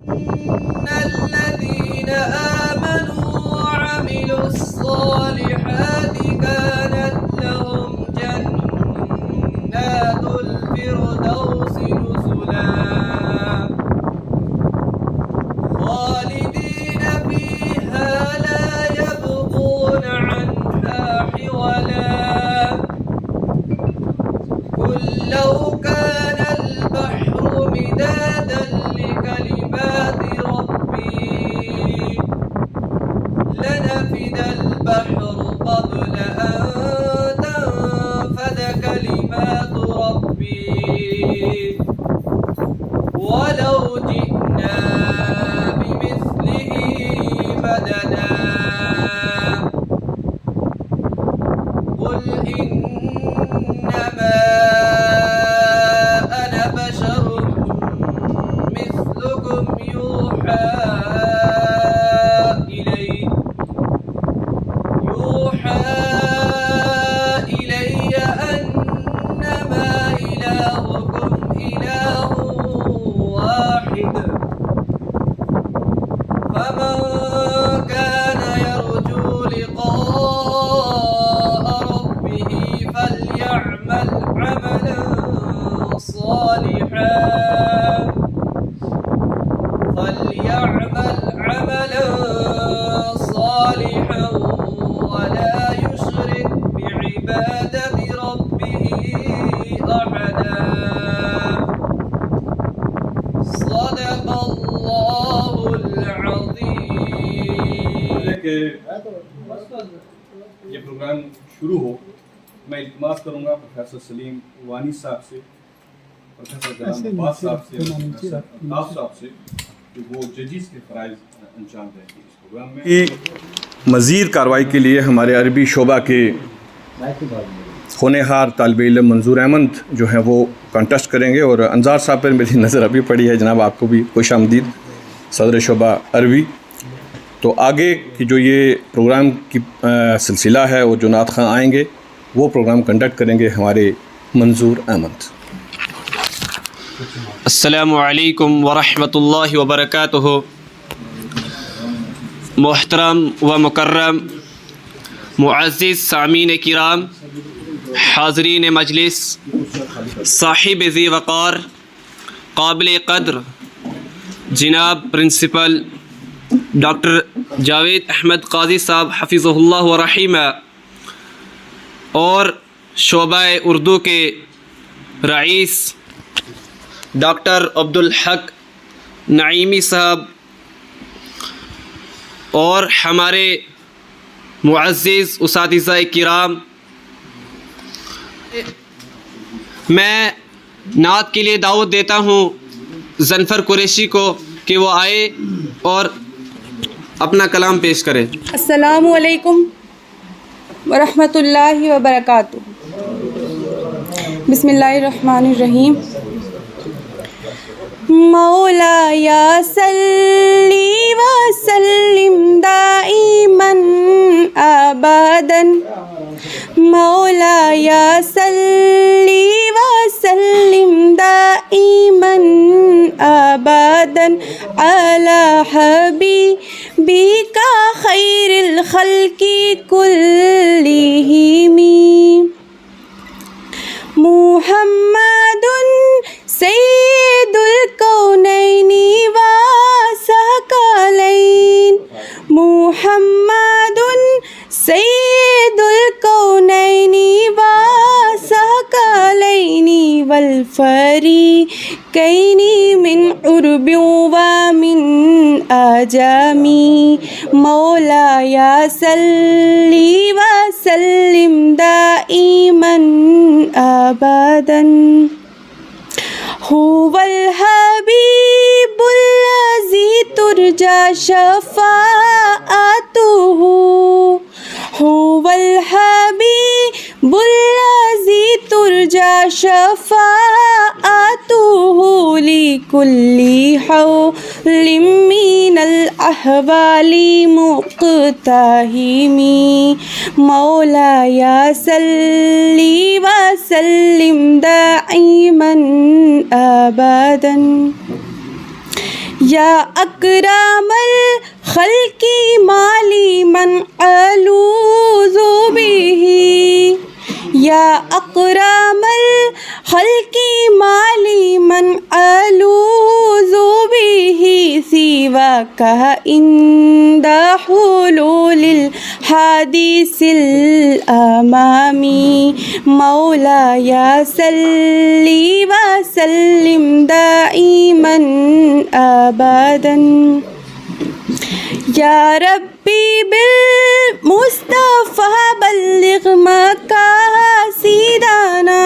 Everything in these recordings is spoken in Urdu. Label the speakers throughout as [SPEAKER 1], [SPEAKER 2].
[SPEAKER 1] إن الذين آمنوا وعملوا الصالحات كانت لهم جنات الفردوس نزلا خالدين فيها لا يبغون عنها حولا قل لو كان البحر مدادا لكلمات ربي لنفد البحر قبل أن تنفد كلمات ربي ولو جئنا بمثله مددا قل إنما أنا بشر مثلكم يوحى إلي أنما إلهكم إله واحد فمن كان يرجو لقاء ربه فليعمل عملا صالحا ولا يشرك بعبادة ربه أحدا صدق الله العظيم.
[SPEAKER 2] کہ یہ پروگرام شروع ہو میں التماس کروں گا پروفیسر سلیم وانی صاحب سے، پروفیسر غلام عباس صاحب سے، پروفیسر الطاف صاحب سے کہ وہ ججز کے فرائض انجام دیں گے اس پروگرام میں. مزید کارروائی کے لیے ہمارے عربی شعبہ کے ہونہار طالب علم منظور احمد جو ہیں وہ کانٹیسٹ کریں گے، اور انظار صاحب پر میری نظر ابھی پڑی ہے. جناب آپ کو بھی خوش آمدید، صدر شعبہ عربی. تو آگے کی جو یہ پروگرام کی سلسلہ ہے وہ جو نعت خواں آئیں گے وہ پروگرام کنڈکٹ کریں گے ہمارے منظور احمد.
[SPEAKER 3] السلام علیکم ورحمۃ اللہ وبرکاتہ. محترم و مکرم معزز سامعین کرام، حاضرین مجلس، صاحب ذی وقار، قابل قدر جناب پرنسپل ڈاکٹر جاوید احمد قاضی صاحب حفظہ اللہ و رحمہ، اور شعبہ اردو کے رئیس ڈاکٹر عبدالحق نعیمی صاحب، اور ہمارے معزز اساتذہ کرام، میں نعت کے لیے دعوت دیتا ہوں زنفر قریشی کو کہ وہ آئے اور اپنا کلام پیش کرے.
[SPEAKER 4] السلام علیکم ورحمۃ اللہ وبرکاتہ. بسم اللہ الرحمن الرحیم. مولاي صلی وسلم دائما ابدا، مولاي صلی وسلم دائما ابدا على حبیبک خیر الخلق كلهم محمد سید الکونین والثقلین، محمد سید الکونین والثقلین والفریقین من عرب ومن عجم، مولاي صلی وسلم دائما ابدا. هو الحبیب الذی ترجى شفاعته، هو الحبیب الذی ترجى شفاعته لكل حول من الأحوال مقتحم، مولاي صلی وسلم دائما ابدا. یا اکرم الخلق مالی من الوذ به یا اکرم الخلق مالی من الوذ به سواک عند حلول الحادث الامامی مولاي صلی وسلم دائما ابدا یا ربی بالمصطفى بلغ مقاصدنا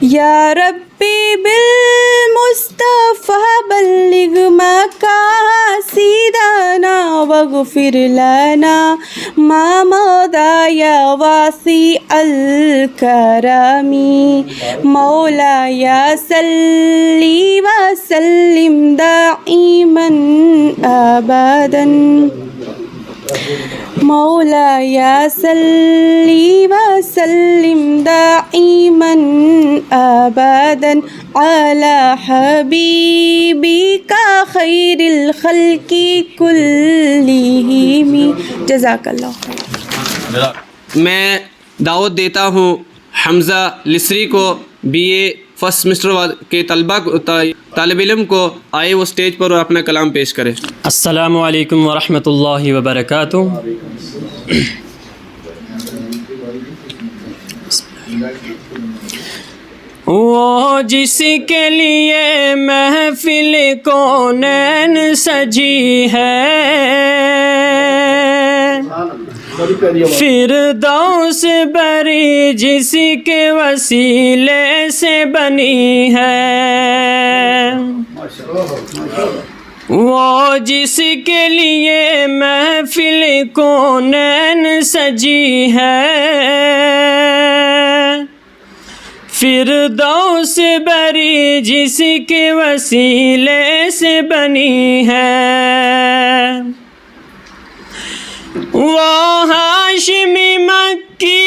[SPEAKER 4] یا ربی بالمصطفى بلغ مقاصدنا واغفر لنا ما مضى یا واسع الکرم مولاي صلی وسلم دائما ابدا مولاي صلی وسلم دائما ابدا على حبیبک خیر الخلق کلہم جزاک اللہ خیر.
[SPEAKER 3] میں دعوت دیتا ہوں حمزہ لسری کو بی اے فرسٹ سمسٹر کے طالب علم کو آئے وہ اسٹیج پر اور اپنا کلام پیش کرے.
[SPEAKER 5] السلام علیکم ورحمۃ اللہ وبرکاتہ. وہ جس کے لیے محفل کونین سجی ہے فردوس بری جس کے وسیلے سے بنی ہے وہ جس کے لیے محفل کونین سجی ہے فردوس بری جس کے وسیلے سے بنی ہے وہ ہاشمی مکی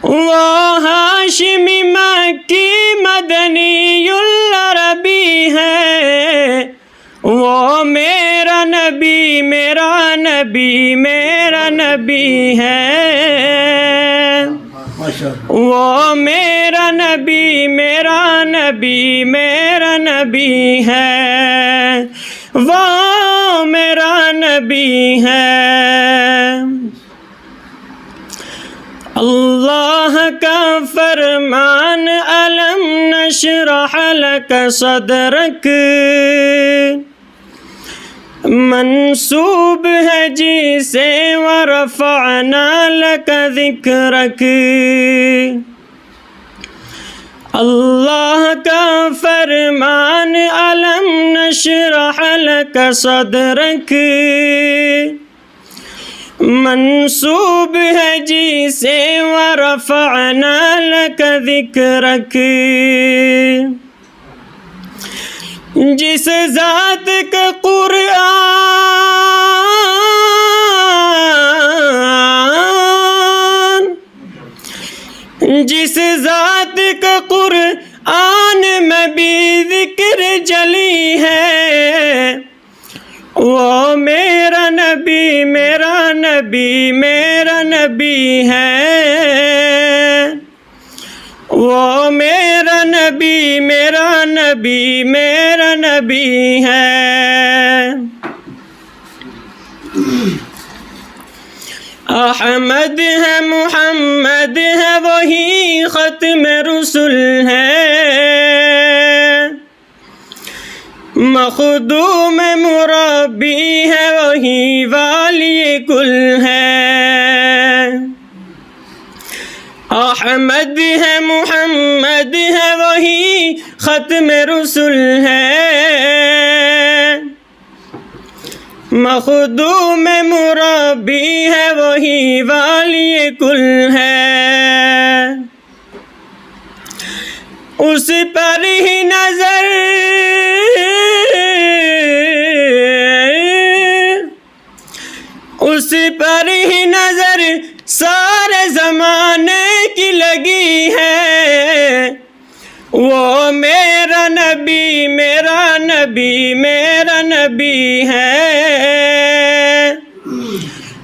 [SPEAKER 5] وہ ہاشمی مکی مدنی العربی ہے وہ میرا نبی میرا نبی میرا نبی ہے وہ میرا نبی میرا نبی میرا نبی ہے وہ میرا نبی ہے. اللہ کا فرمان الم نشرح لک صدرک منسوب ہے جسے ورفعنا لک ذکرک. اللہ کا فرمان الم نشرح لک صدرک منسوب ہے جسے ورفعنا لک ذکرک. جس ذات کا قرآن جس ذات کا قرآن میں بھی ذکر جلی ہے وہ میرا نبی میرا نبی میرا نبی ہے وہ میرا نبی میرا نبی میرا نبی ہے. احمد ہے محمد ہے وہی ختم رسل ہے مخدوم مربی ہے وہی والی کل ہے. احمد ہے محمد ہے وہی ختم رسل ہے مخدوم مربی ہے وہی والی کل ہے. اس پر ہی نظر اس پر ہی نظر سارے زمانے کی لگی ہے، وہ میرا نبی میرا نبی میرا نبی ہے،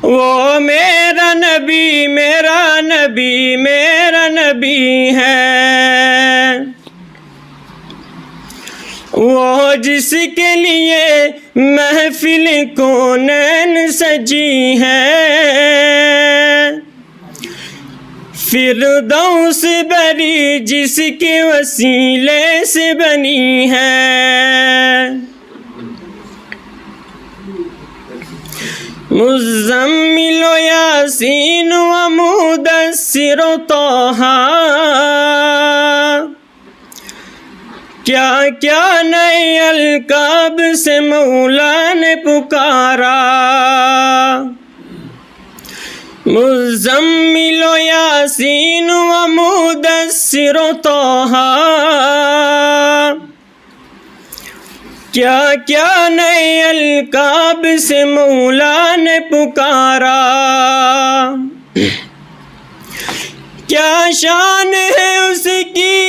[SPEAKER 5] وہ میرا نبی میرا نبی میرا نبی ہے، وہ جس کے لیے محفل کونین سجی ہے، فردوس بری جس کے وسیلے سے بنی ہے، مزمل و یاسین و مدثر و طٰہٰ، کیا کیا نئے القاب سے مولا نے پکارا، مزمل و یاسین و مدثر و طٰہٰ، کیا کیا نئے القاب سے مولا نے پکارا، کیا شان ہے اس کی،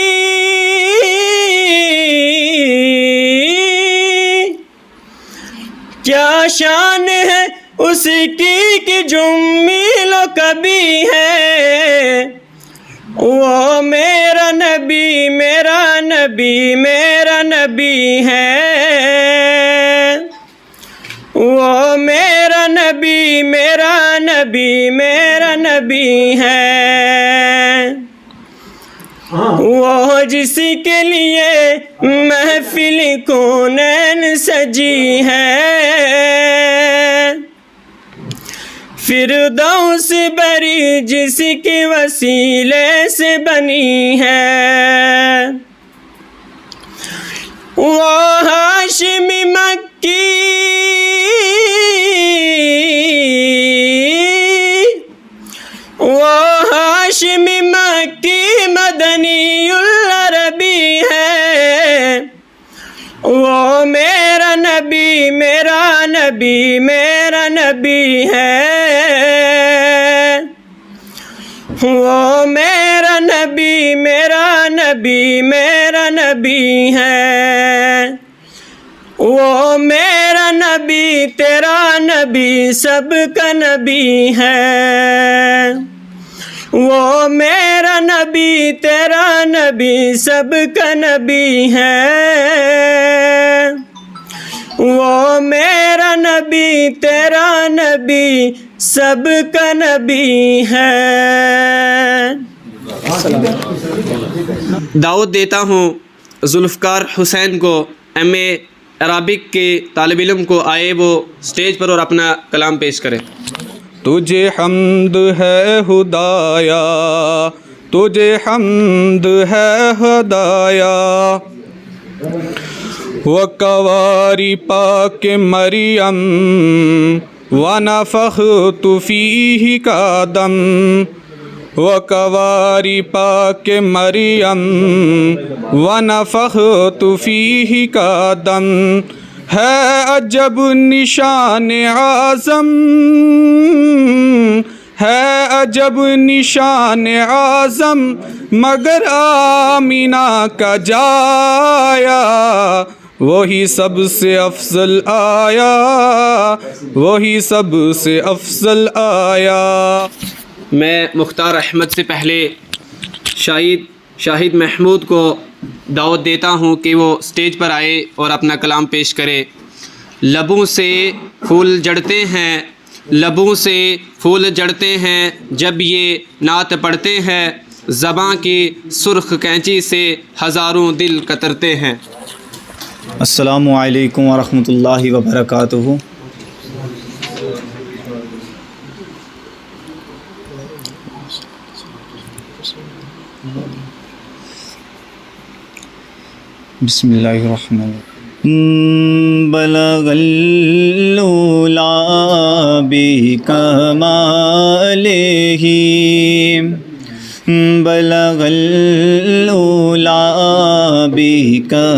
[SPEAKER 5] کیا شان ہے اس کی کہ جو میلو کبھی ہے، وہ میرا نبی میرا نبی میرا نبی ہے، وہ میرا نبی میرا نبی میرا نبی ہے، وہ جس کے لیے محفل کونین سجی ہے، فردوس بری جس کے وسیلے سے بنی ہے، وہ ہاشمی مکی، وہ ہاشمی مکی مدنی العربی ہے، وہ میرا نبی میرا نبی میرا نبی ہے، وہ میرا نبی میرا نبی میرا نبی ہے، وہ میرا نبی تیرا نبی سب کا نبی ہے، وہ میرا نبی تیرا نبی سب کا نبی ہے، وہ میرا نبی تیرا نبی سب کا نبی ہے۔
[SPEAKER 3] دعوت دیتا ہوں ذوالفقار حسین کو، ایم اے عربک کے طالب علم کو، آئے وہ سٹیج پر اور اپنا کلام پیش کرے۔
[SPEAKER 6] تجھے حمد ہے خدایا، تجھے حمد ہے خدایا، وقواری پاک مریم ونفخت فیہ کا دم، وقواری پاک مریم ونفخت فیہ کا دم، ہے عجب نشان اعظم، ہے عجب نشان اعظم، مگر آمینہ کا جایا، وہی سب سے افضل آیا، وہی سب سے افضل آیا۔
[SPEAKER 3] میں مختار احمد سے پہلے شاہد محمود کو دعوت دیتا ہوں کہ وہ سٹیج پر آئے اور اپنا کلام پیش کرے۔ لبوں سے پھول جڑتے ہیں، لبوں سے پھول جڑتے ہیں، جب یہ نعت پڑھتے ہیں، زباں کی سرخ کینچی سے ہزاروں دل کترتے ہیں۔
[SPEAKER 7] السلام علیکم ورحمۃ اللہ وبرکاتہ۔ بسم اللہ الرحمن الرحیم۔ بلغ العلا بکمالہ، بلغ العلا بکمالہ،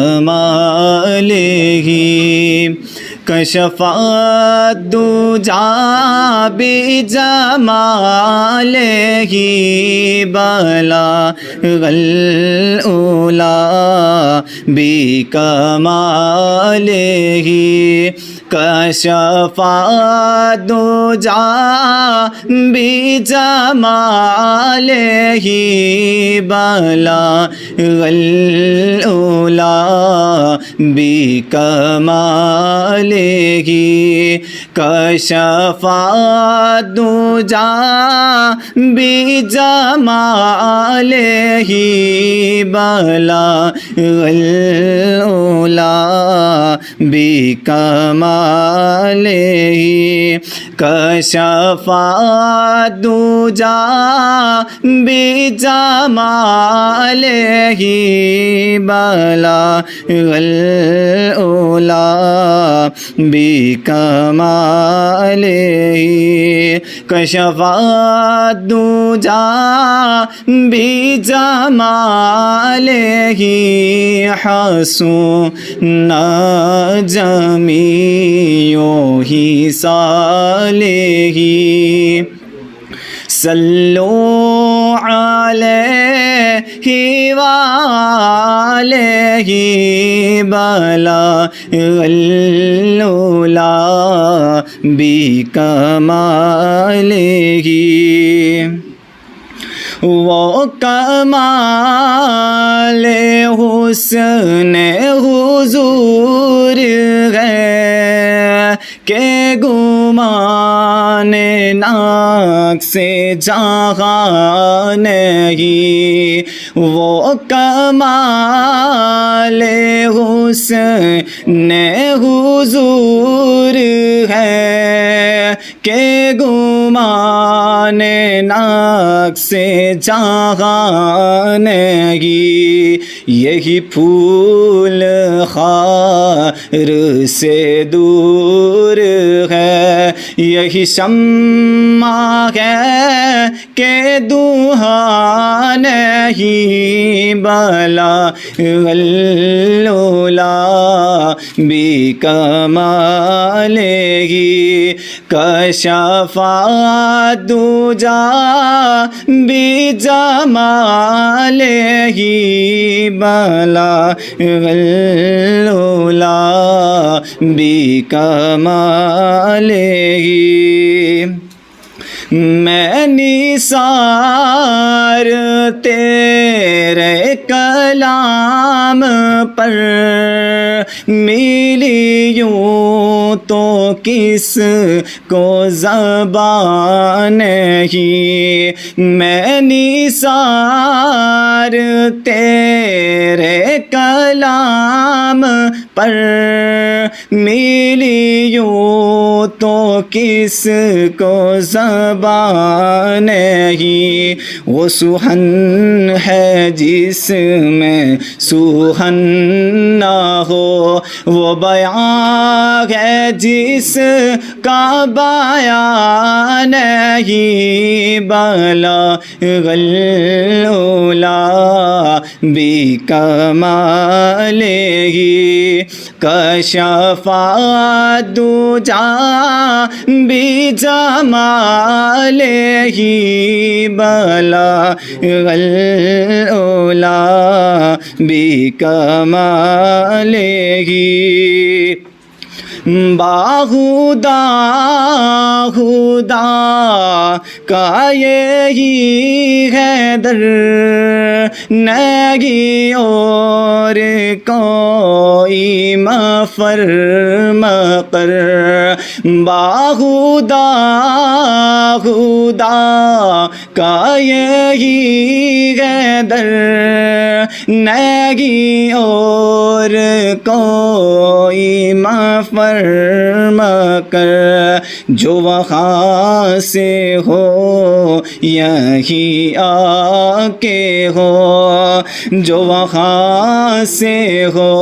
[SPEAKER 7] کشف الدجى بجماله بلغ الأولى بكماله کشف الدجى بجماله بلغ الأولى بكماله کشف الدجى بجماله بلغ الأولى بكماله کشف الدجى بجماله بلغ الأولى بكماله کشف الدجى بجماله حسن جميع خصاله صلوا عليه وآله بلغ الأولى بكماله وہ کمال حسن حضور ہے کہ گمان ناک سے جہاں نہیں، وہ کمال حسن حضور ہے کہ گمان ناک سے جہاں نہیں، یہی پھول خار سے دور ہے، یہی شمع ہے کہ دھواں نہیں، بلغ الأولى بكماله کشف الدجى بجماله بلغ الأولى بكماله میں نثار تیرے کلام پر ملی یوں تو کس کو زبان نہیں، میں نثار تیرے کلام پر ملی یوں تو کس کو زبان نہیں، وہ سوہن ہے جس میں سوہن نہ ہو، وہ بیان ہے جس کا بیان نہیں، بلغ الأولى بكماله کشف الدجى بجماله بلغ الأولى بكماله باہدا خدا کا یہی ہے در، نہیں اور کوئی مفر مقر، باہدا خدا کا یہی ہے در، نہیں اور کوئی مفر مکر، جو وہاں سے ہو یہی آ کے ہو، جو وہاں سے ہو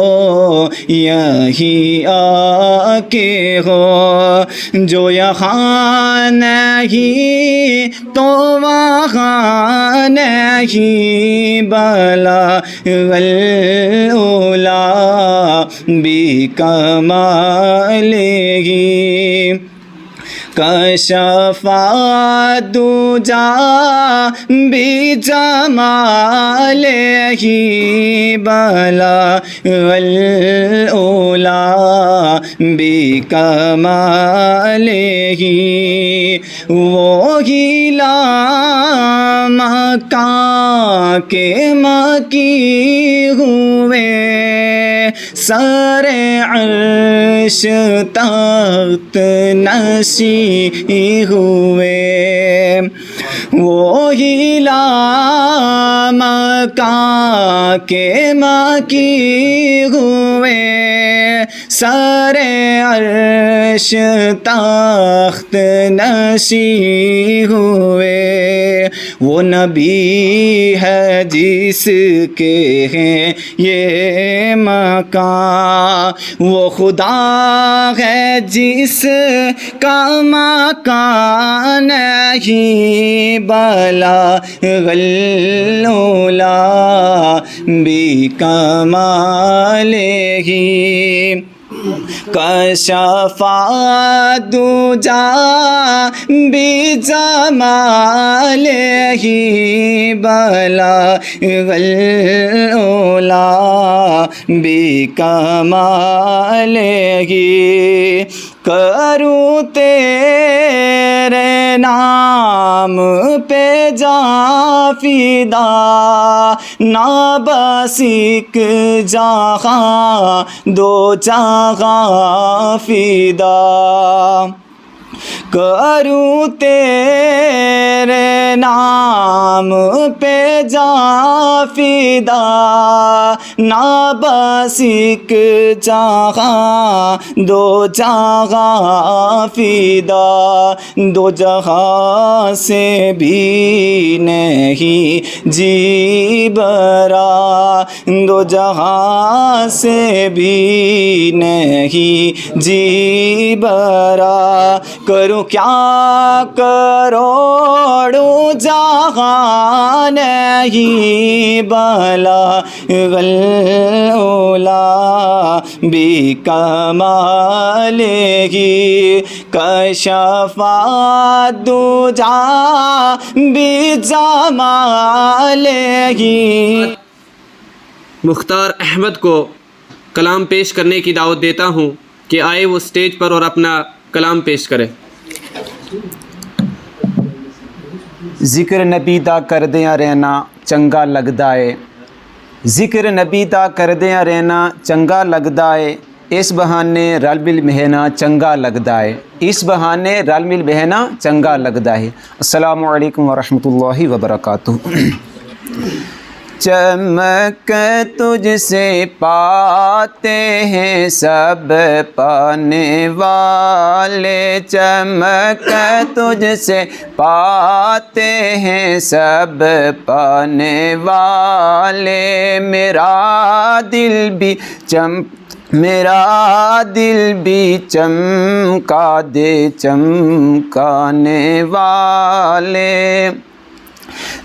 [SPEAKER 7] یہی آ کے ہو، جو یہاں نہیں تو وہاں نہیں، بلغ الأولى بكماله کشفا دجا بجمالہ بلغ العلا بکمالہ وہی لامکان کے مکی ہوئے سر عرش تخت نشین ہوئے وہی لامکان کے مکی ہوئے سر عرش تخت نشین ہوئے وہ نبی ہے جس کے ہیں یہ مکان وہ خدا ہے جس کا مکان نہیں بلغ العلا بکمالہ کشفا دجا بجمالہ بلغ العلا بکمالہ کروں تیرے نام پہ جاں فدا نہ بس ایک جہاں دو جہاں فدا کروں تیرے نام پہ جاں فدا نہ بس ایک جہاں دو جہاں فدا دو جہاں سے بھی نہیں جی برا دو جہاں سے بھی نہیں جی برا کروں کیا کروڑوں جہاں نہیں بلغ العلا بکمالہ کشفا دجا بجمالہ
[SPEAKER 3] مختار احمد کو کلام پیش کرنے کی دعوت دیتا ہوں کہ آئے وہ سٹیج پر اور اپنا کلام پیش کرے.
[SPEAKER 7] ذکر نبی دا کردیاں رہنا چنگا لگدا ہے ذکر نبی دا کردیاں رہنا چنگا لگدا ہے اس بہانے رل مل بہنا چنگا لگدا ہے اس بہانے رل مل بہنا چنگا لگدا ہے. السلام علیکم ورحمۃ اللہ وبرکاتہ. چمک تجھ سے پاتے ہیں سب پانے والے چمک تجھ سے پاتے ہیں سب پانے والے میرا دل بھی چمکا دے چمکانے والے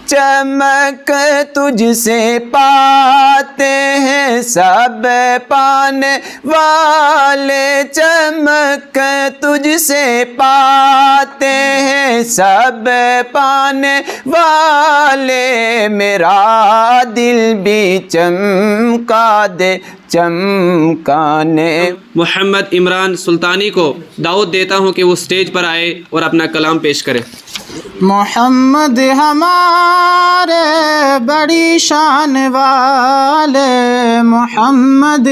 [SPEAKER 7] چمک تجھ سے پاتے ہیں سب پانے والے چمک تجھ سے پاتے ہیں سب پانے والے میرا دل بھی چمکا دے چمکانے.
[SPEAKER 3] محمد عمران سلطانی کو دعوت دیتا ہوں کہ وہ سٹیج پر آئے اور اپنا کلام پیش کرے.
[SPEAKER 8] محمد ہمارے بڑی شان والے محمد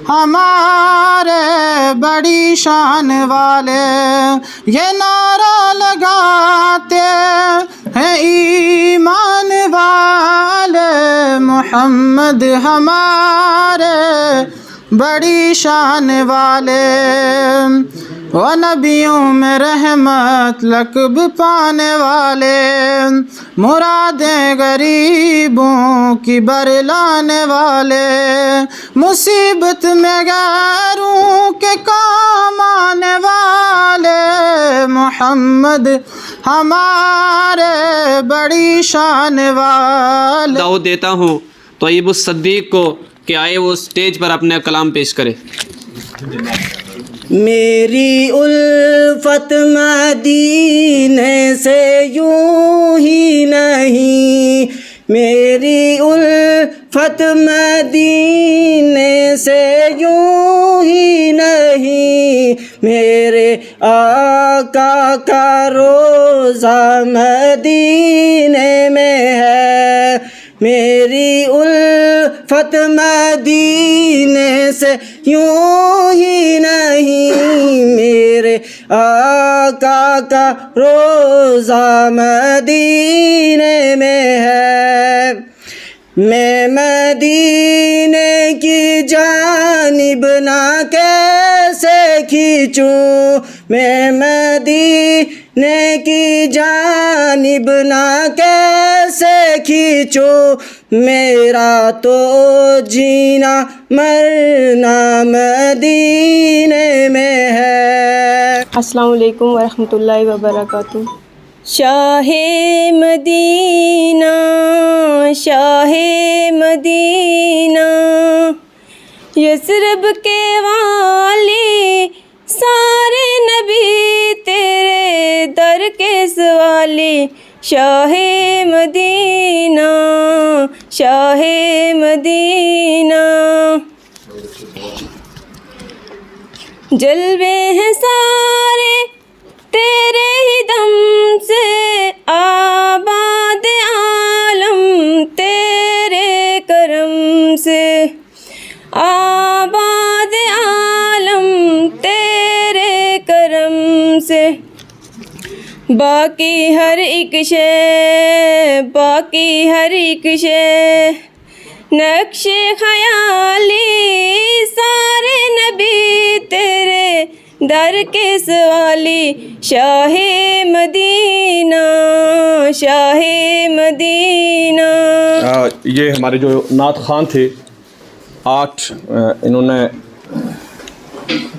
[SPEAKER 8] ہمارے بڑی شان والے یہ نعرہ لگاتے ہیں ایمان والے محمد ہمارے بڑی شان والے وہ نبیوں میں رحمت لقب پانے والے مرادیں غریبوں کی برلانے والے مصیبت میں غیروں کے کام آنے والے محمد ہمارے بڑی شان والے.
[SPEAKER 3] دعوت دیتا ہوں طیب الصدیق کو کہ آئے وہ سٹیج پر اپنا کلام پیش کرے.
[SPEAKER 5] میری الفت مدینے سے یوں ہی نہیں، میری الفت مدینے سے یوں ہی نہیں، میرے آقا کا روضہ مدینے میں ہے، میری الفت مدینے سے یوں ہی نہیں، میرے آقا کا روضہ مدینے میں ہے۔ میں مدینے کی جانب نہ کیسے کھینچوں، میں مدینے کی جانب نہ کیسے کھینچوں، میرا تو جینا مرنا مدینے میں ہے۔
[SPEAKER 4] السلام علیکم ورحمۃ اللہ وبرکاتہ۔ شاہ مدینہ، شاہ مدینہ، یثرب کے والی، سارے نبی تیرے در کے سوالی، شاہ مدینہ، شاہ مدینہ، جلوے ہیں سارے تیرے ہی دم سے، آباد عالم تیرے کرم سے، آباد عالم تیرے کرم سے، باقی ہر ایک شے، باقی ہر ایک شے، نقش خیالی، سارے نبی تیرے در کے سوالی، شاہ مدینہ، شاہ مدینہ۔
[SPEAKER 2] یہ ہمارے جو نعت خوان تھے 8، انہوں نے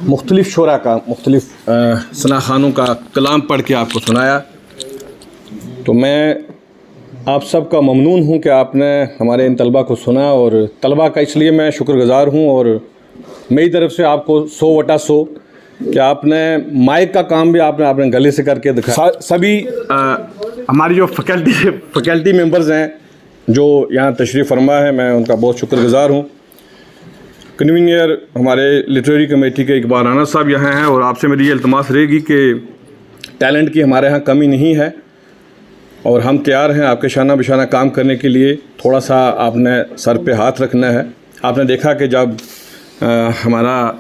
[SPEAKER 2] مختلف شعراء کا، مختلف ثنا خوانوں کا کلام پڑھ کے آپ کو سنایا، تو میں آپ سب کا ممنون ہوں کہ آپ نے ہمارے ان طلبہ کو سنا، اور طلبہ کا اس لیے میں شکر گزار ہوں، اور میری طرف سے آپ کو 100/100 کہ آپ نے مائک کا کام بھی آپ نے گلے سے کر کے دکھا۔ سبھی ہماری جو فیکلٹی ممبرز ہیں جو یہاں تشریف فرما ہے، میں ان کا بہت شکر گزار ہوں۔ کنوینئر ہمارے لٹریری کمیٹی کے اقبال رانا صاحب یہاں ہیں، اور آپ سے میری یہ التماس رہے گی کہ ٹیلنٹ کی ہمارے ہاں کمی نہیں ہے، اور ہم تیار ہیں آپ کے شانہ بشانہ کام کرنے کے لیے۔ تھوڑا سا آپ نے سر پہ ہاتھ رکھنا ہے۔ آپ نے دیکھا کہ جب ہمارا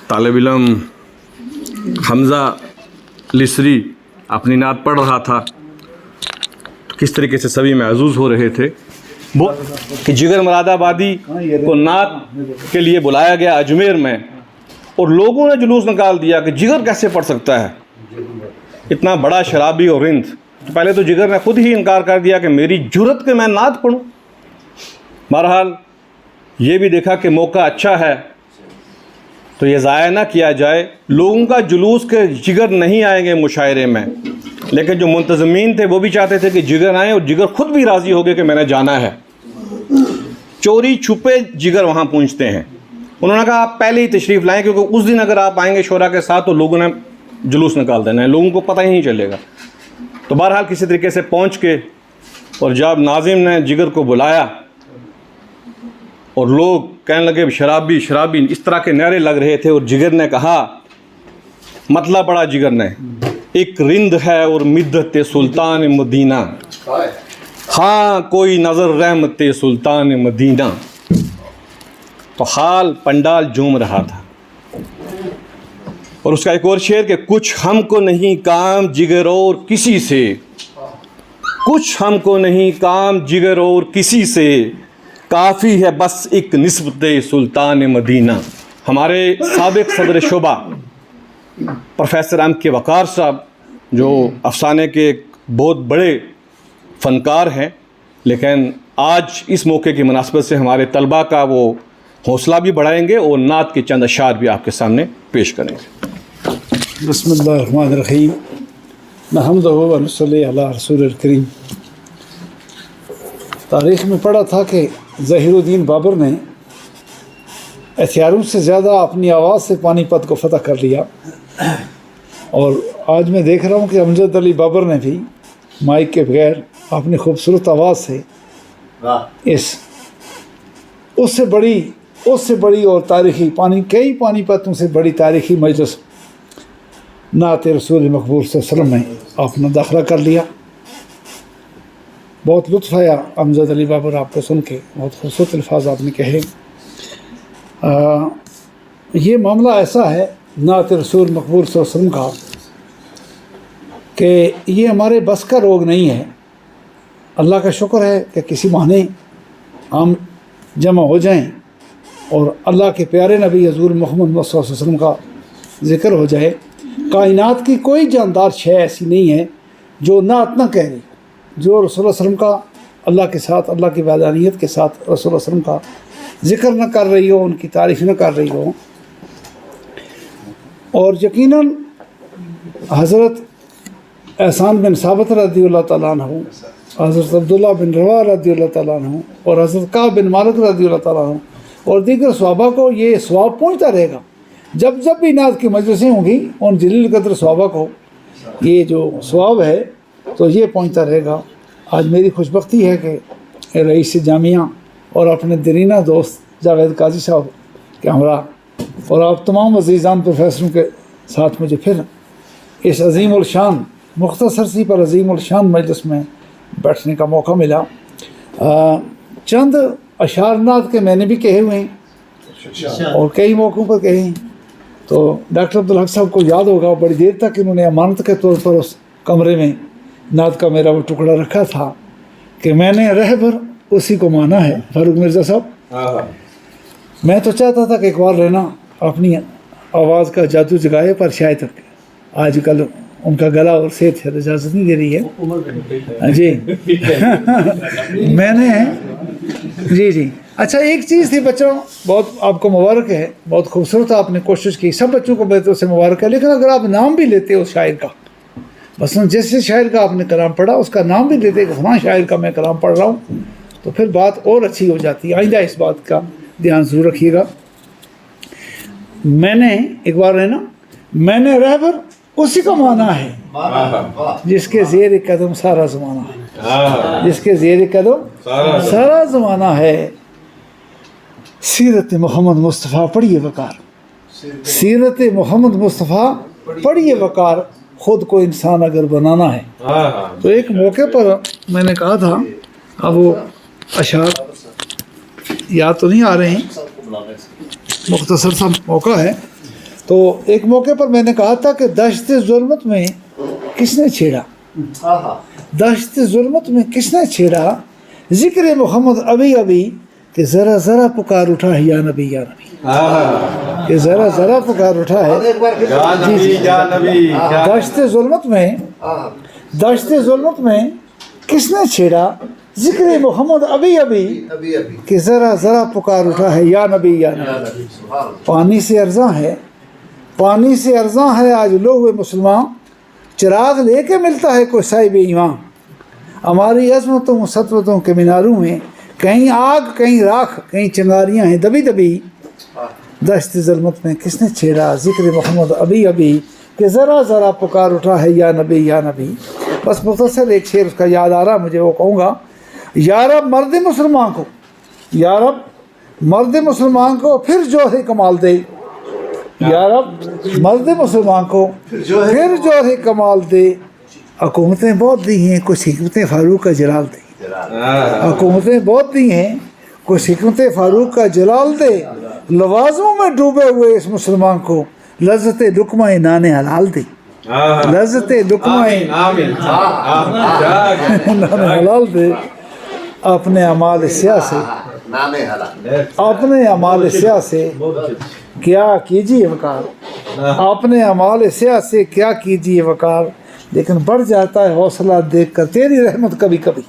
[SPEAKER 2] طالب علم حمزہ لسری اپنی نعت پڑھ رہا تھا تو کس طریقے سے سبھی محظوظ ہو رہے تھے، کہ جگر مراد آبادی کو نعت کے لیے بلایا گیا اجمیر میں، اور لوگوں نے جلوس نکال دیا کہ جگر کیسے پڑھ سکتا ہے، اتنا بڑا شرابی اور رند۔ تو پہلے تو جگر نے خود ہی انکار کر دیا کہ میری جرت کہ میں نعت پڑھوں۔ بہرحال یہ بھی دیکھا کہ موقع اچھا ہے تو یہ ضائع نہ کیا جائے۔ لوگوں کا جلوس کے جگر نہیں آئیں گے مشاعرے میں، لیکن جو منتظمین تھے وہ بھی چاہتے تھے کہ جگر آئیں، اور جگر خود بھی راضی ہو گئے کہ میں نے جانا ہے۔ چوری چھپے جگر وہاں پہنچتے ہیں۔ انہوں نے کہا آپ پہلے ہی تشریف لائیں، کیونکہ اس دن اگر آپ آئیں گے شعراء کے ساتھ تو لوگوں نے جلوس نکال دینا ہے، لوگوں کو پتہ ہی نہیں چلے گا۔ تو بہرحال کسی طریقے سے پہنچ کے، اور جب ناظم نے جگر کو بلایا اور لوگ کہنے لگے شرابی شرابی، اس طرح کے نعرے لگ رہے تھے، اور جگر نے کہا، مطلب پڑا جگر نے، ایک رند ہے اور مدت سلطان مدینہ، ہاں کوئی نظر رحمت سلطان مدینہ۔ تو حال پنڈال جھوم رہا تھا۔ اور اس کا ایک اور شعر کہ کچھ ہم کو نہیں کام جگر اور کسی سے، کچھ ہم کو نہیں کام جگر اور کسی سے، کافی ہے بس ایک نسبت سلطان مدینہ۔ ہمارے سابق صدر شعبہ پروفیسر ایم کے وقار صاحب، جو افسانے کے بہت بڑے فنکار ہیں، لیکن آج اس موقع کی مناسبت سے ہمارے طلباء کا وہ حوصلہ بھی بڑھائیں گے اور نعت کے چند اشعار بھی آپ کے سامنے پیش کریں گے۔
[SPEAKER 9] بسم اللہ الرحمن الرحیم، نحمدہ و نصلی علی رسول الکریم۔ تاریخ میں پڑھا تھا کہ ظہیر الدین بابر نے ہتھیاروں سے زیادہ اپنی آواز سے پانی پت کو فتح کر لیا. اور آج میں دیکھ رہا ہوں کہ امجد علی بابر نے بھی مائک کے بغیر اپنی خوبصورت آواز سے اس سے بڑی اور تاریخی کئی پانی پتوں سے بڑی تاریخی مجلس نعت رسول مقبول صلی اللہ علیہ وسلم میں اپنا داخلہ کر لیا. بہت لطف آیا امجد علی بابر آپ کو سن کے، بہت خوبصورت الفاظ آپ نے کہے. یہ معاملہ ایسا ہے نعت رسول مقبول صلی اللہ علیہ وسلم کا کہ یہ ہمارے بس کا روگ نہیں ہے. اللہ کا شکر ہے کہ کسی مہینے ہم جمع ہو جائیں اور اللہ کے پیارے نبی حضور محمد صلی اللہ علیہ وسلم کا ذکر ہو جائے. کائنات کی کوئی جاندار شے ایسی نہیں ہے جو نعت نہ کہہ رہی، جو رسول اللہ علیہ وسلم کا اللہ کے ساتھ، اللہ کی وحدانیت کے ساتھ رسول اللہ علیہ وسلم کا ذکر نہ کر رہی ہو، ان کی تعریف نہ کر رہی ہو. اور یقیناً حضرت احسان بن ثابت رضی اللہ تعالیٰ عنہ، حضرت عبداللہ بن روا رضی اللہ تعالیٰ عنہ اور حضرت کعب بن مالک رضی اللہ تعالیٰ عنہ اور دیگر صحابہ کو یہ ثواب پہنچتا رہے گا. جب بھی نعت کی مجلسیں ہوں گی ان جلیل قدر صحابہ کو یہ جو ثواب ہے تو یہ پہنچتا رہے گا. آج میری خوش بختی ہے کہ رئیس جامعہ اور اپنے درینہ دوست جاوید قاضی صاحب کے ہمراہ اور آپ تمام عزیزان پروفیسروں کے ساتھ مجھے پھر اس عظیم الشان، مختصر سی پر عظیم الشان مجلس میں بیٹھنے کا موقع ملا. چند اشعار نعت کے میں نے بھی کہے ہوئے ہیں اور کئی موقعوں پر کہے ہیں. تو ڈاکٹر عبدالحق صاحب کو یاد ہوگا بڑی دیر تک انہوں نے امانت کے طور پر اس کمرے میں نعت کا میرا وہ ٹکڑا رکھا تھا کہ میں نے رہبر اسی کو مانا ہے. فاروق مرزا صاحب، میں تو چاہتا تھا کہ ایک بار رہنا اپنی آواز کا جادو جگائے، پر شاید آج کل ان کا گلا اور صحت اجازت نہیں دے رہی ہے. جی میں نے جی اچھا ایک چیز تھی بچوں، بہت آپ کو مبارک ہے، بہت خوبصورت آپ نے کوشش کی، سب بچوں کو بہتر سے مبارک ہے. لیکن اگر آپ نام بھی لیتے اس شاعر کا، مثلا جیسے شاعر کا آپ نے کلام پڑھا اس کا نام بھی لیتے کہ فلاں شاعر کا میں کلام پڑھ رہا ہوں، تو پھر بات اور اچھی ہو جاتی ہے. آئندہ اس بات کا دھیان ضرور رکھیے گا. میں نے ایک بار ہے نا، میں نے رہبر اسی کا معنی ہے جس کے زیر قدم سارا زمانہ ہے، جس کے زیر قدم سارا زمانہ ہے. سیرت محمد مصطفیٰ پڑھیے وقار، سیرت محمد مصطفیٰ پڑھیے وقار، خود کو انسان اگر بنانا ہے. تو ایک موقع پر میں نے کہا تھا، اب وہ اشعار یاد تو نہیں آ رہے ہیں، مختصر سا موقع ہے. تو ایک موقع پر میں نے کہا تھا کہ دشت ظلمت میں کس نے چھیڑا، دشت ظلمت میں کس نے چھیڑا ذکر محمد ابھی ابھی، کہ ذرا ذرا پکار اٹھا ہے یا نبی یا نبی، کہ ذرا ذرا پکار اٹھا ہے دشت ظلمت میں کس نے چھیڑا ذکر محمد ابھی ابھی، کہ ذرا ذرا پکار اٹھا ہے یا نبی یا نبی. پانی سے ارزاں ہے، پانی سے ارزاں ہے آج لوگ مسلمان، چراغ لے کے ملتا ہے کوئی صاحب ایمان. ہماری عظمتوں سطوتوں کے میناروں میں کہیں آگ کہیں راکھ کہیں چنگاریاں ہیں دبی دبی. دشت ظلمت میں کس نے چھیڑا ذکر محمد ابھی ابھی، کہ ذرا ذرا پکار اٹھا ہے یا نبی یا نبی. بس مختصر ایک شعر اس کا یاد آ رہا مجھے، وہ کہوں گا. یا رب مرد مسلمان کو، یا رب مرد مسلمان کو پھر جوہر کمال دے، یا رب مرد مسلمان کو پھر جوہر کمال دے. حکومتیں بہت دی ہیں، کچھ حکمتیں فاروق کا جلال دے. حکومتیں بہت دی ہیں، کچھ حکمتیں فاروق کا جلال دے. لوازموں میں ڈوبے ہوئے اس مسلمان کو لذت لقمہ نان حلال دے، لذت لقمہ نان حلال دے. اپنے اعمال سیاہ سے، اپنے اعمال سیاہ سے کیا کیجیے وقار، اپنے اعمال سیاہ سے کیا کیجیے وقار. لیکن بڑھ جاتا ہے حوصلہ دیکھ کر تیری رحمت کبھی کبھی.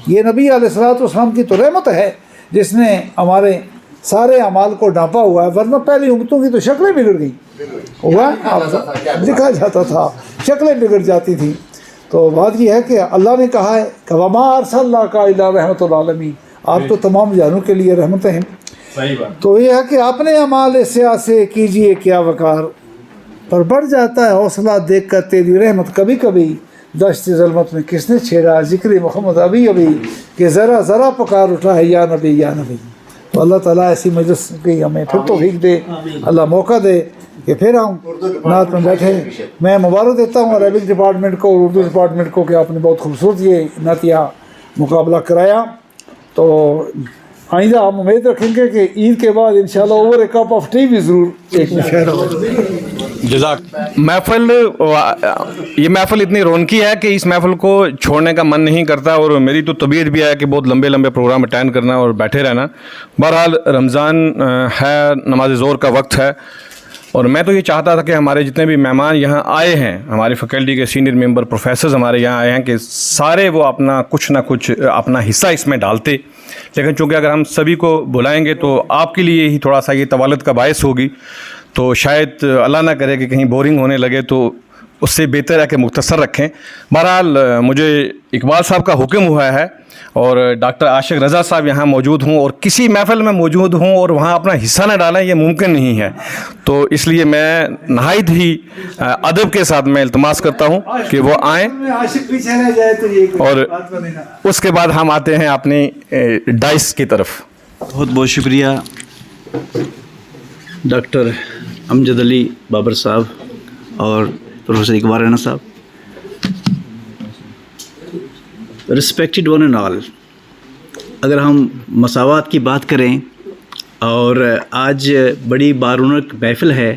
[SPEAKER 9] یہ نبی علیہ الصلوۃ والسلام کی تو رحمت ہے جس نے ہمارے سارے اعمال کو ڈھانپا ہوا ہے، ورنہ پہلی امتوں کی تو شکلیں بگڑ گئیں، ہوا دکھا جاتا تھا، شکلیں بگڑ جاتی تھیں. تو بات یہ ہے کہ اللہ نے کہا ہے کہ وما ارسلناک الا رحمۃ للعالمین، آپ تو تمام جانوں کے لیے رحمتیں ہیں. تو یہ ہے کہ اپنے اعمال سیاہ سے کیجئے کیا وقار، پر بڑھ جاتا ہے حوصلہ دیکھ کر تیری رحمت کبھی کبھی، دشت ظلمت میں کس نے چھیڑا ذکر محمد ابھی ابھی، کہ ذرا ذرا پکار اٹھا ہے یا نبی یا نبی۔ تو اللہ تعالیٰ ایسی مجلس کی ہمیں پھر توفیق دے، اللہ موقع دے کہ پھر ہم نعت میں بیٹھے۔ میں مبارک دیتا ہوں عربک ڈپارٹمنٹ کو اور اردو ڈپارٹمنٹ کو کہ آپ نے بہت خوبصورت یہ نعتیہ مقابلہ کرایا۔ تو آئندہ ہم امید رکھیں گے کہ عید کے بعد انشاءاللہ over a cup of T بھی ضرور ایک مشاعرہ ہوگا۔
[SPEAKER 2] جزاک یہ محفل اتنی رونقی ہے کہ اس محفل کو چھوڑنے کا من نہیں کرتا، اور میری تو طبیعت بھی ہے کہ بہت لمبے لمبے پروگرام اٹینڈ کرنا اور بیٹھے رہنا۔ بہرحال رمضان ہے، نماز ظہر کا وقت ہے، اور میں تو یہ چاہتا تھا کہ ہمارے جتنے بھی مہمان یہاں آئے ہیں، ہماری فیکلٹی کے سینئر ممبر پروفیسرز ہمارے یہاں آئے ہیں، کہ سارے وہ اپنا کچھ نہ کچھ اپنا حصہ اس میں ڈالتے، لیکن چونکہ اگر ہم سبھی کو بلائیں گے تو آپ کے لیے ہی تھوڑا سا یہ طوالت کا باعث ہوگی، تو شاید اللہ نہ کرے کہ کہیں بورنگ ہونے لگے، تو اس سے بہتر ہے کہ مختصر رکھیں۔ بہرحال مجھے اقبال صاحب کا حکم ہوا ہے، اور ڈاکٹر عاشق رضا صاحب یہاں موجود ہوں اور کسی محفل میں موجود ہوں اور وہاں اپنا حصہ نہ ڈالیں، یہ ممکن نہیں ہے۔ تو اس لیے میں نہایت ہی ادب کے ساتھ میں التماس کرتا ہوں کہ وہ آئیں، اور اس کے بعد ہم آتے ہیں اپنی ڈائس کی طرف۔
[SPEAKER 10] بہت بہت شکریہ ڈاکٹر امجد علی بابر صاحب اور پروفیسر اقبال رانا صاحب۔ رسپیکٹڈ ون اینڈ آل، اگر ہم مساوات کی بات کریں، اور آج بڑی بارونق محفل ہے،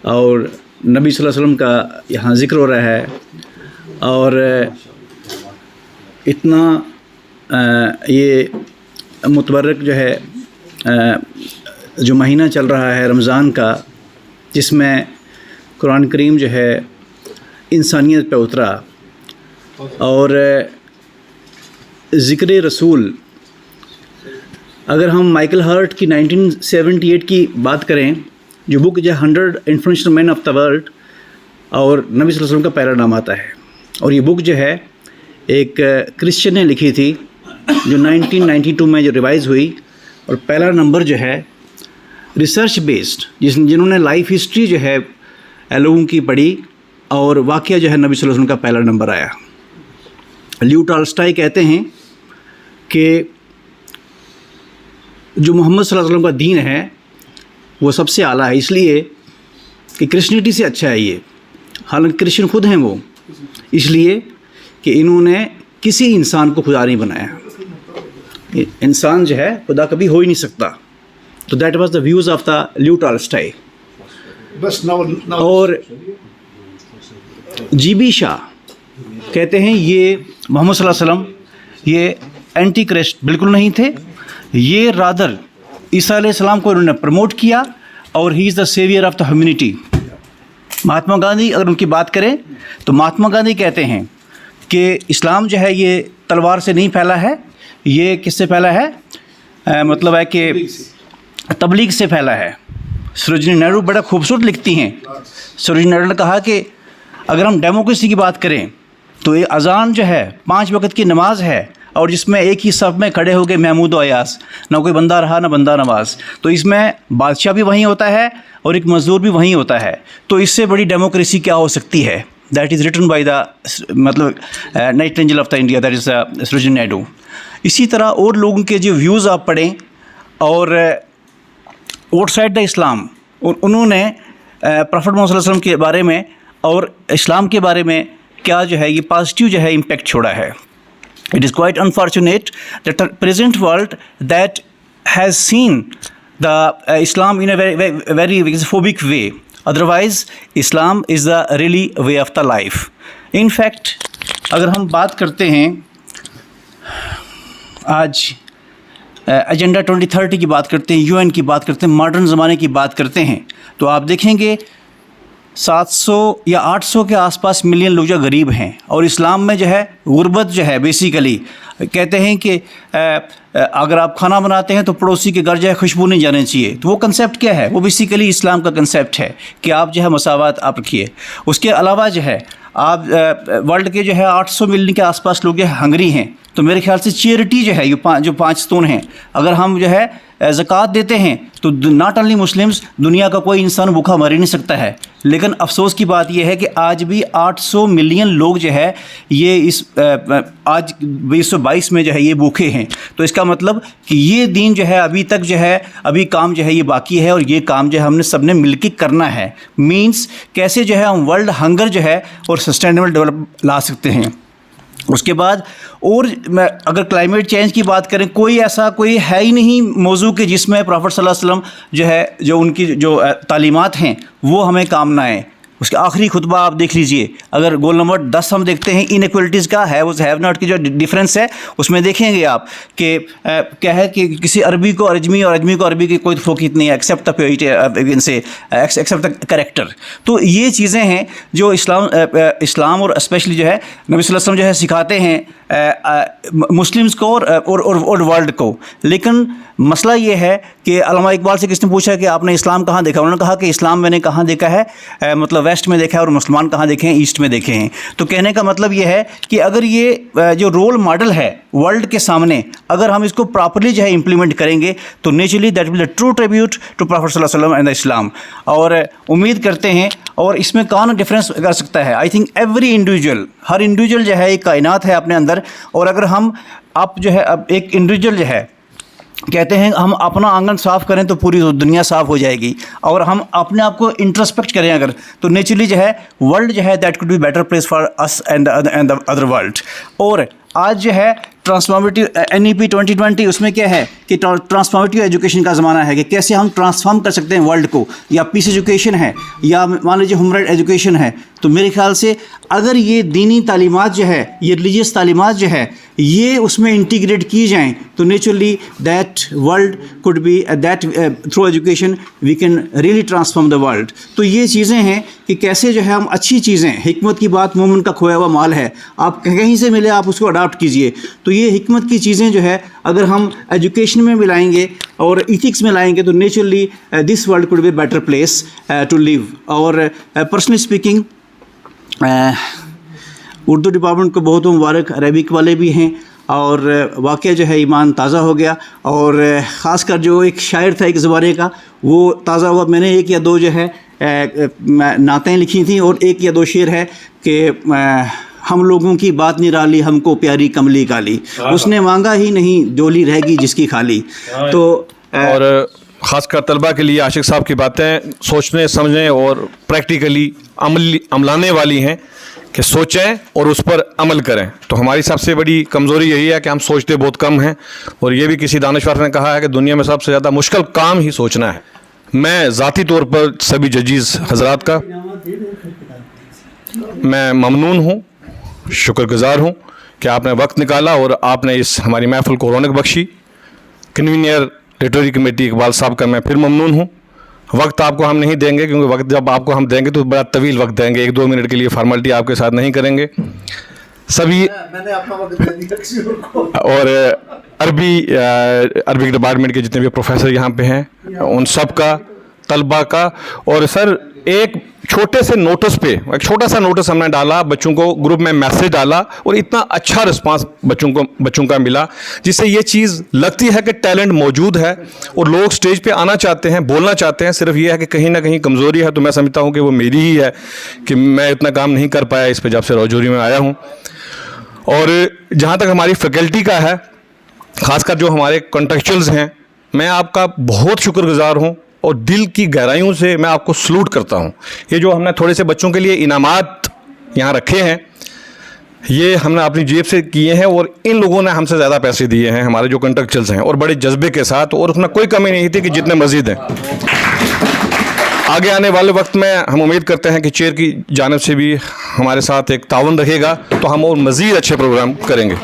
[SPEAKER 10] اور نبی صلی اللہ علیہ وسلم کا یہاں ذکر ہو رہا ہے، اور اتنا یہ متبرک جو ہے جو مہینہ چل رہا ہے رمضان کا، جس میں قرآن کریم جو ہے انسانیت پہ اترا، اور ذکر رسول، اگر ہم مائیکل ہارٹ کی 1978 کی بات کریں، جو بک جو ہے 100 influential men of the world, اور نبی صلی اللہ علیہ وسلم کا پہلا نام آتا ہے، اور یہ بک جو ہے ایک کرسچن نے لکھی تھی جو 1992 میں جو ریوائز ہوئی، اور پہلا نمبر جو ہے ریسرچ بیسڈ، جنہوں نے لائف ہسٹری جو ہے لوگوں کی پڑھی، اور واقعہ جو ہے نبی صلی اللہ علیہ وسلم کا پہلا نمبر آیا۔ لیو ٹالسٹائی کہتے ہیں کہ جو محمد صلی اللہ علیہ وسلم کا دین ہے وہ سب سے اعلیٰ ہے، اس لیے کہ کرسچنٹی سے اچھا ہے یہ، حالانکہ کرسچن خود ہیں وہ، اس لیے کہ انہوں نے کسی انسان کو خدا نہیں بنایا، انسان جو ہے خدا کبھی ہو ہی نہیں سکتا۔ تو that was the views of the Leo Tolstoy. اور جی بی شاہ کہتے ہیں یہ محمد صلی اللہ علیہ وسلم یہ اینٹی کرسٹ بالکل نہیں تھے، یہ رادر عیسیٰ علیہ السلام کو انہوں نے پروموٹ کیا، اور he is the saviour of the humanity. Mahatma Gandhi اگر ان کی بات کریں تو مہاتما گاندھی کہتے ہیں کہ اسلام جو ہے یہ تلوار سے نہیں پھیلا ہے، یہ کس سے پھیلا ہے؟ مطلب ہے کہ تبلیغ سے پھیلا ہے۔ سروجنی نائیڈو بڑا خوبصورت لکھتی ہیں، سروجنی نائیڈو نے کہا کہ اگر ہم ڈیموکریسی کی بات کریں تو یہ اذان جو ہے 5 وقت کی نماز ہے، اور جس میں ایک ہی صف میں کھڑے ہو گئے محمود و ایاز، نہ کوئی بندہ رہا نہ بندہ نواز، تو اس میں بادشاہ بھی وہیں ہوتا ہے اور ایک مزدور بھی وہیں ہوتا ہے، تو اس سے بڑی ڈیموکریسی کیا ہو سکتی ہے؟ That is written by the nightingale of the India, that is Sarojini Naidu. اسی طرح اور لوگوں کے جو ویوز آپ پڑھیں، اور آؤٹ سائڈ دا اسلام انہوں نے پروفٹ محمد صلی اللہ علیہ وسلم کے بارے میں اور اسلام کے بارے میں کیا جو ہے یہ پازیٹیو جو ہے امپیکٹ چھوڑا ہے۔ It is quite unfortunate that the present world that has seen the Islam in a very phobic way. Otherwise, Islam is the really way of the life. In fact, اگر ہم بات کرتے ہیں آج ایجنڈا 2030 کی بات کرتے ہیں، UN کی بات کرتے ہیں، ماڈرن زمانے کی بات کرتے ہیں، تو آپ دیکھیں گے 700 یا 800 کے آس پاس ملین لوگ جو غریب ہیں، اور اسلام میں جو ہے غربت جو ہے بیسیکلی کہتے ہیں کہ اگر آپ کھانا بناتے ہیں تو پڑوسی کے گھر جو ہے خوشبو نہیں جانے چاہیے، تو وہ کنسیپٹ کیا ہے؟ وہ بیسیکلی اسلام کا کنسیپٹ ہے کہ آپ جو ہے مساوات آپ رکھیے۔ اس کے علاوہ جو ہے آپ ورلڈ کے جو ہے 800 ملین کے آس پاس لوگ جو ہے ہنگری ہیں، تو میرے خیال سے چیریٹی جو ہے جو 5 ستون ہیں، اگر ہم جو ہے زکوٰۃ دیتے ہیں تو ناٹ اونلی مسلمس، دنیا کا کوئی انسان بھوکا مر ہی نہیں سکتا ہے. لیکن افسوس کی بات یہ ہے کہ آج بھی 800 ملین لوگ جو ہے یہ اس آج 2022 میں جو ہے یہ بھوکے ہیں. تو اس کا مطلب کہ یہ دین جو ہے ابھی تک جو ہے ابھی کام جو ہے یہ باقی ہے، اور یہ کام جو ہے ہم نے سب نے مل کے کرنا ہے. مینس کیسے جو ہے ہم ورلڈ ہنگر جو ہے اور سسٹینیبل ڈیولپ لا سکتے ہیں. اس کے بعد اور اگر کلائمیٹ چینج کی بات کریں، کوئی ایسا کوئی ہے ہی نہیں موضوع کہ جس میں پروفٹ صلی اللہ علیہ وسلم جو ہے جو ان کی جو تعلیمات ہیں وہ ہمیں کام نہ آئیں. اس کا آخری خطبہ آپ دیکھ لیجئے، اگر گول نمبر 10 ہم دیکھتے ہیں ان ایکولیٹیز کا ہیو ناٹ کی جو ڈفرینس ہے اس میں دیکھیں گے آپ کہ کیا ہے کہ کسی عربی کو اجمی اور اجمی کو عربی کی کوئی فوقیت نہیں ہے ایکسیپٹ دا ان سے ایکسیپٹ دا کریکٹر. تو یہ چیزیں ہیں جو اسلام اور اسپیشلی جو ہے نبی صلی اللہ علیہ وسلم جو ہے سکھاتے ہیں مسلمز کو اور ورلڈ کو. لیکن مسئلہ یہ ہے کہ علامہ اقبال سے کس نے پوچھا کہ آپ نے اسلام کہاں دیکھا، انہوں نے کہا کہ اسلام میں نے کہاں دیکھا ہے، مطلب ویسٹ میں دیکھا ہے، اور مسلمان کہاں دیکھے ہیں، ایسٹ میں دیکھے ہیں. تو کہنے کا مطلب یہ ہے کہ اگر یہ جو رول ماڈل ہے ورلڈ کے سامنے اگر ہم اس کو پراپرلی جو ہے امپلیمنٹ کریں گے تو naturally that will true tribute to prophet صلی اللہ علیہ وسلم اینڈ اسلام. اور امید کرتے ہیں، اور اس میں کون ڈفرینس کر سکتا ہے، I think every individual, Hare individual جو ہے ایک کائنات ہے اپنے اندر. اور اگر ہم آپ جو ہے اب ایک انڈیویجول جو ہے کہتے ہیں ہم اپنا آنگن صاف کریں تو پوری دنیا صاف ہو جائے گی، اور ہم اپنے آپ کو انٹرسپیکٹ کریں اگر تو نیچرلی جو ہے ورلڈ جو ہے that could be better place for us and the other world. اور آج جو ہے ٹرانسفارمیٹیو NEP 2020 اس میں کیا ہے کہ ٹرانسفارمیٹیو ایجوکیشن کا زمانہ ہے کہ کیسے ہم ٹرانسفارم کر سکتے ہیں ورلڈ کو، یا پیس ایجوکیشن ہے یا مان لیجیے ہیومن رائٹ ایجوکیشن ہے. تو میرے خیال سے اگر یہ دینی تعلیمات جو ہے یہ ریلیجیس تعلیمات جو ہے یہ اس میں انٹیگریٹ کی جائیں تو naturally that world could be that through education we can really transform the world. تو یہ چیزیں ہیں کہ کیسے جو ہے ہم اچھی چیزیں، حکمت کی بات مومن کا کھویا ہوا مال ہے، آپ کہیں سے ملے آپ اس کو اڈاپٹ کیجئے. تو یہ حکمت کی چیزیں جو ہے اگر ہم ایجوکیشن میں ملائیں گے اور ایتھکس میں لائیں گے تو naturally this world could be better place to live. اور پرسنلی اسپیکنگ اردو ڈپارٹمنٹ کو بہت مبارک، عربک والے بھی ہیں، اور واقعہ جو ہے ایمان تازہ ہو گیا. اور خاص کر جو ایک شاعر تھا ایک زمانے کا وہ تازہ ہوا. میں نے 1 یا 2 جو ہے نعتیں لکھی تھیں، اور 1 یا 2 شعر ہے کہ ہم لوگوں کی بات نرالی ہم کو پیاری کملی کالی، اس نے مانگا ہی نہیں ڈولی رہ گی جس کی خالی. تو
[SPEAKER 2] اور خاص کر طلباء کے لیے عاشق صاحب کی باتیں سوچنے سمجھنے اور پریکٹیکلی عملانے والی ہیں کہ سوچیں اور اس پر عمل کریں. تو ہماری سب سے بڑی کمزوری یہی ہے کہ ہم سوچتے بہت کم ہیں، اور یہ بھی کسی دانشور نے کہا ہے کہ دنیا میں سب سے زیادہ مشکل کام ہی سوچنا ہے. میں ذاتی طور پر سبھی ججیز حضرات کا میں ممنون ہوں، شکر گزار ہوں کہ آپ نے وقت نکالا اور آپ نے اس ہماری محفل کو رونق بخشی. کنوینئر لٹریری کمیٹی اقبال صاحب کا میں پھر ممنون ہوں. وقت آپ کو ہم نہیں دیں گے کیونکہ وقت جب آپ کو ہم دیں گے تو بڑا طویل وقت دیں گے، 1-2 منٹ کے لیے فارمیلٹی آپ کے ساتھ نہیں کریں گے. سبھی اور عربک ڈپارٹمنٹ کے جتنے بھی پروفیسر یہاں پہ ہیں ان سب کا، طلباء کا. اور سر ایک چھوٹے سے نوٹس پہ ایک چھوٹا سا نوٹس ہم نے ڈالا، بچوں کو گروپ میں میسیج ڈالا، اور اتنا اچھا رسپانس بچوں کا ملا جس سے یہ چیز لگتی ہے کہ ٹیلنٹ موجود ہے اور لوگ سٹیج پہ آنا چاہتے ہیں، بولنا چاہتے ہیں. صرف یہ ہے کہ کہیں نہ کہیں کمزوری ہے. تو میں سمجھتا ہوں کہ وہ میری ہی ہے کہ میں اتنا کام نہیں کر پایا اس پہ جب سے راجوری میں آیا ہوں. اور جہاں تک ہماری فیکلٹی کا ہے، خاص کر جو ہمارے کنٹریکچوئلز ہیں، میں آپ کا بہت شکر گزار ہوں اور دل کی گہرائیوں سے میں آپ کو سلوٹ کرتا ہوں. یہ جو ہم نے تھوڑے سے بچوں کے لیے انعامات یہاں رکھے ہیں یہ ہم نے اپنی جیب سے کیے ہیں، اور ان لوگوں نے ہم سے زیادہ پیسے دیے ہیں، ہمارے جو کنٹریکچوئلز ہیں، اور بڑے جذبے کے ساتھ، اور اس میں کوئی کمی نہیں تھی کہ جتنے مزید ہیں. آگے آنے والے وقت میں ہم امید کرتے ہیں کہ چیئر کی جانب سے بھی ہمارے ساتھ ایک تعاون رہے گا تو ہم اور مزید اچھے پروگرام کریں گے.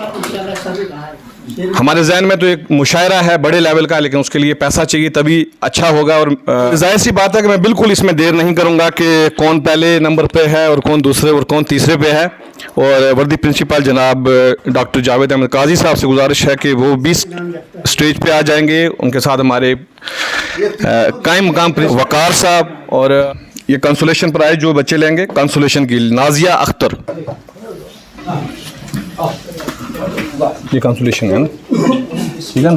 [SPEAKER 2] ہمارے ذہن میں تو ایک مشاعرہ ہے بڑے لیول کا، لیکن اس کے لیے پیسہ چاہیے تبھی اچھا ہوگا. اور ظاہر سی بات ہے کہ میں بالکل اس میں دیر نہیں کروں گا کہ کون پہلے نمبر پہ ہے اور کون دوسرے اور کون تیسرے پہ ہے. اور وردی پرنسپل جناب ڈاکٹر جاوید احمد قاضی صاحب سے گزارش ہے کہ وہ بھی اسٹیج پہ آ جائیں گے. ان کے ساتھ ہمارے قائم مقام وقار صاحب، اور یہ کنسولیشن پرائز جو بچے لیں گے کنسولیشن کی نازیہ اختر، یہ کنسولیشن ہے نا، ٹھیک ہے نا.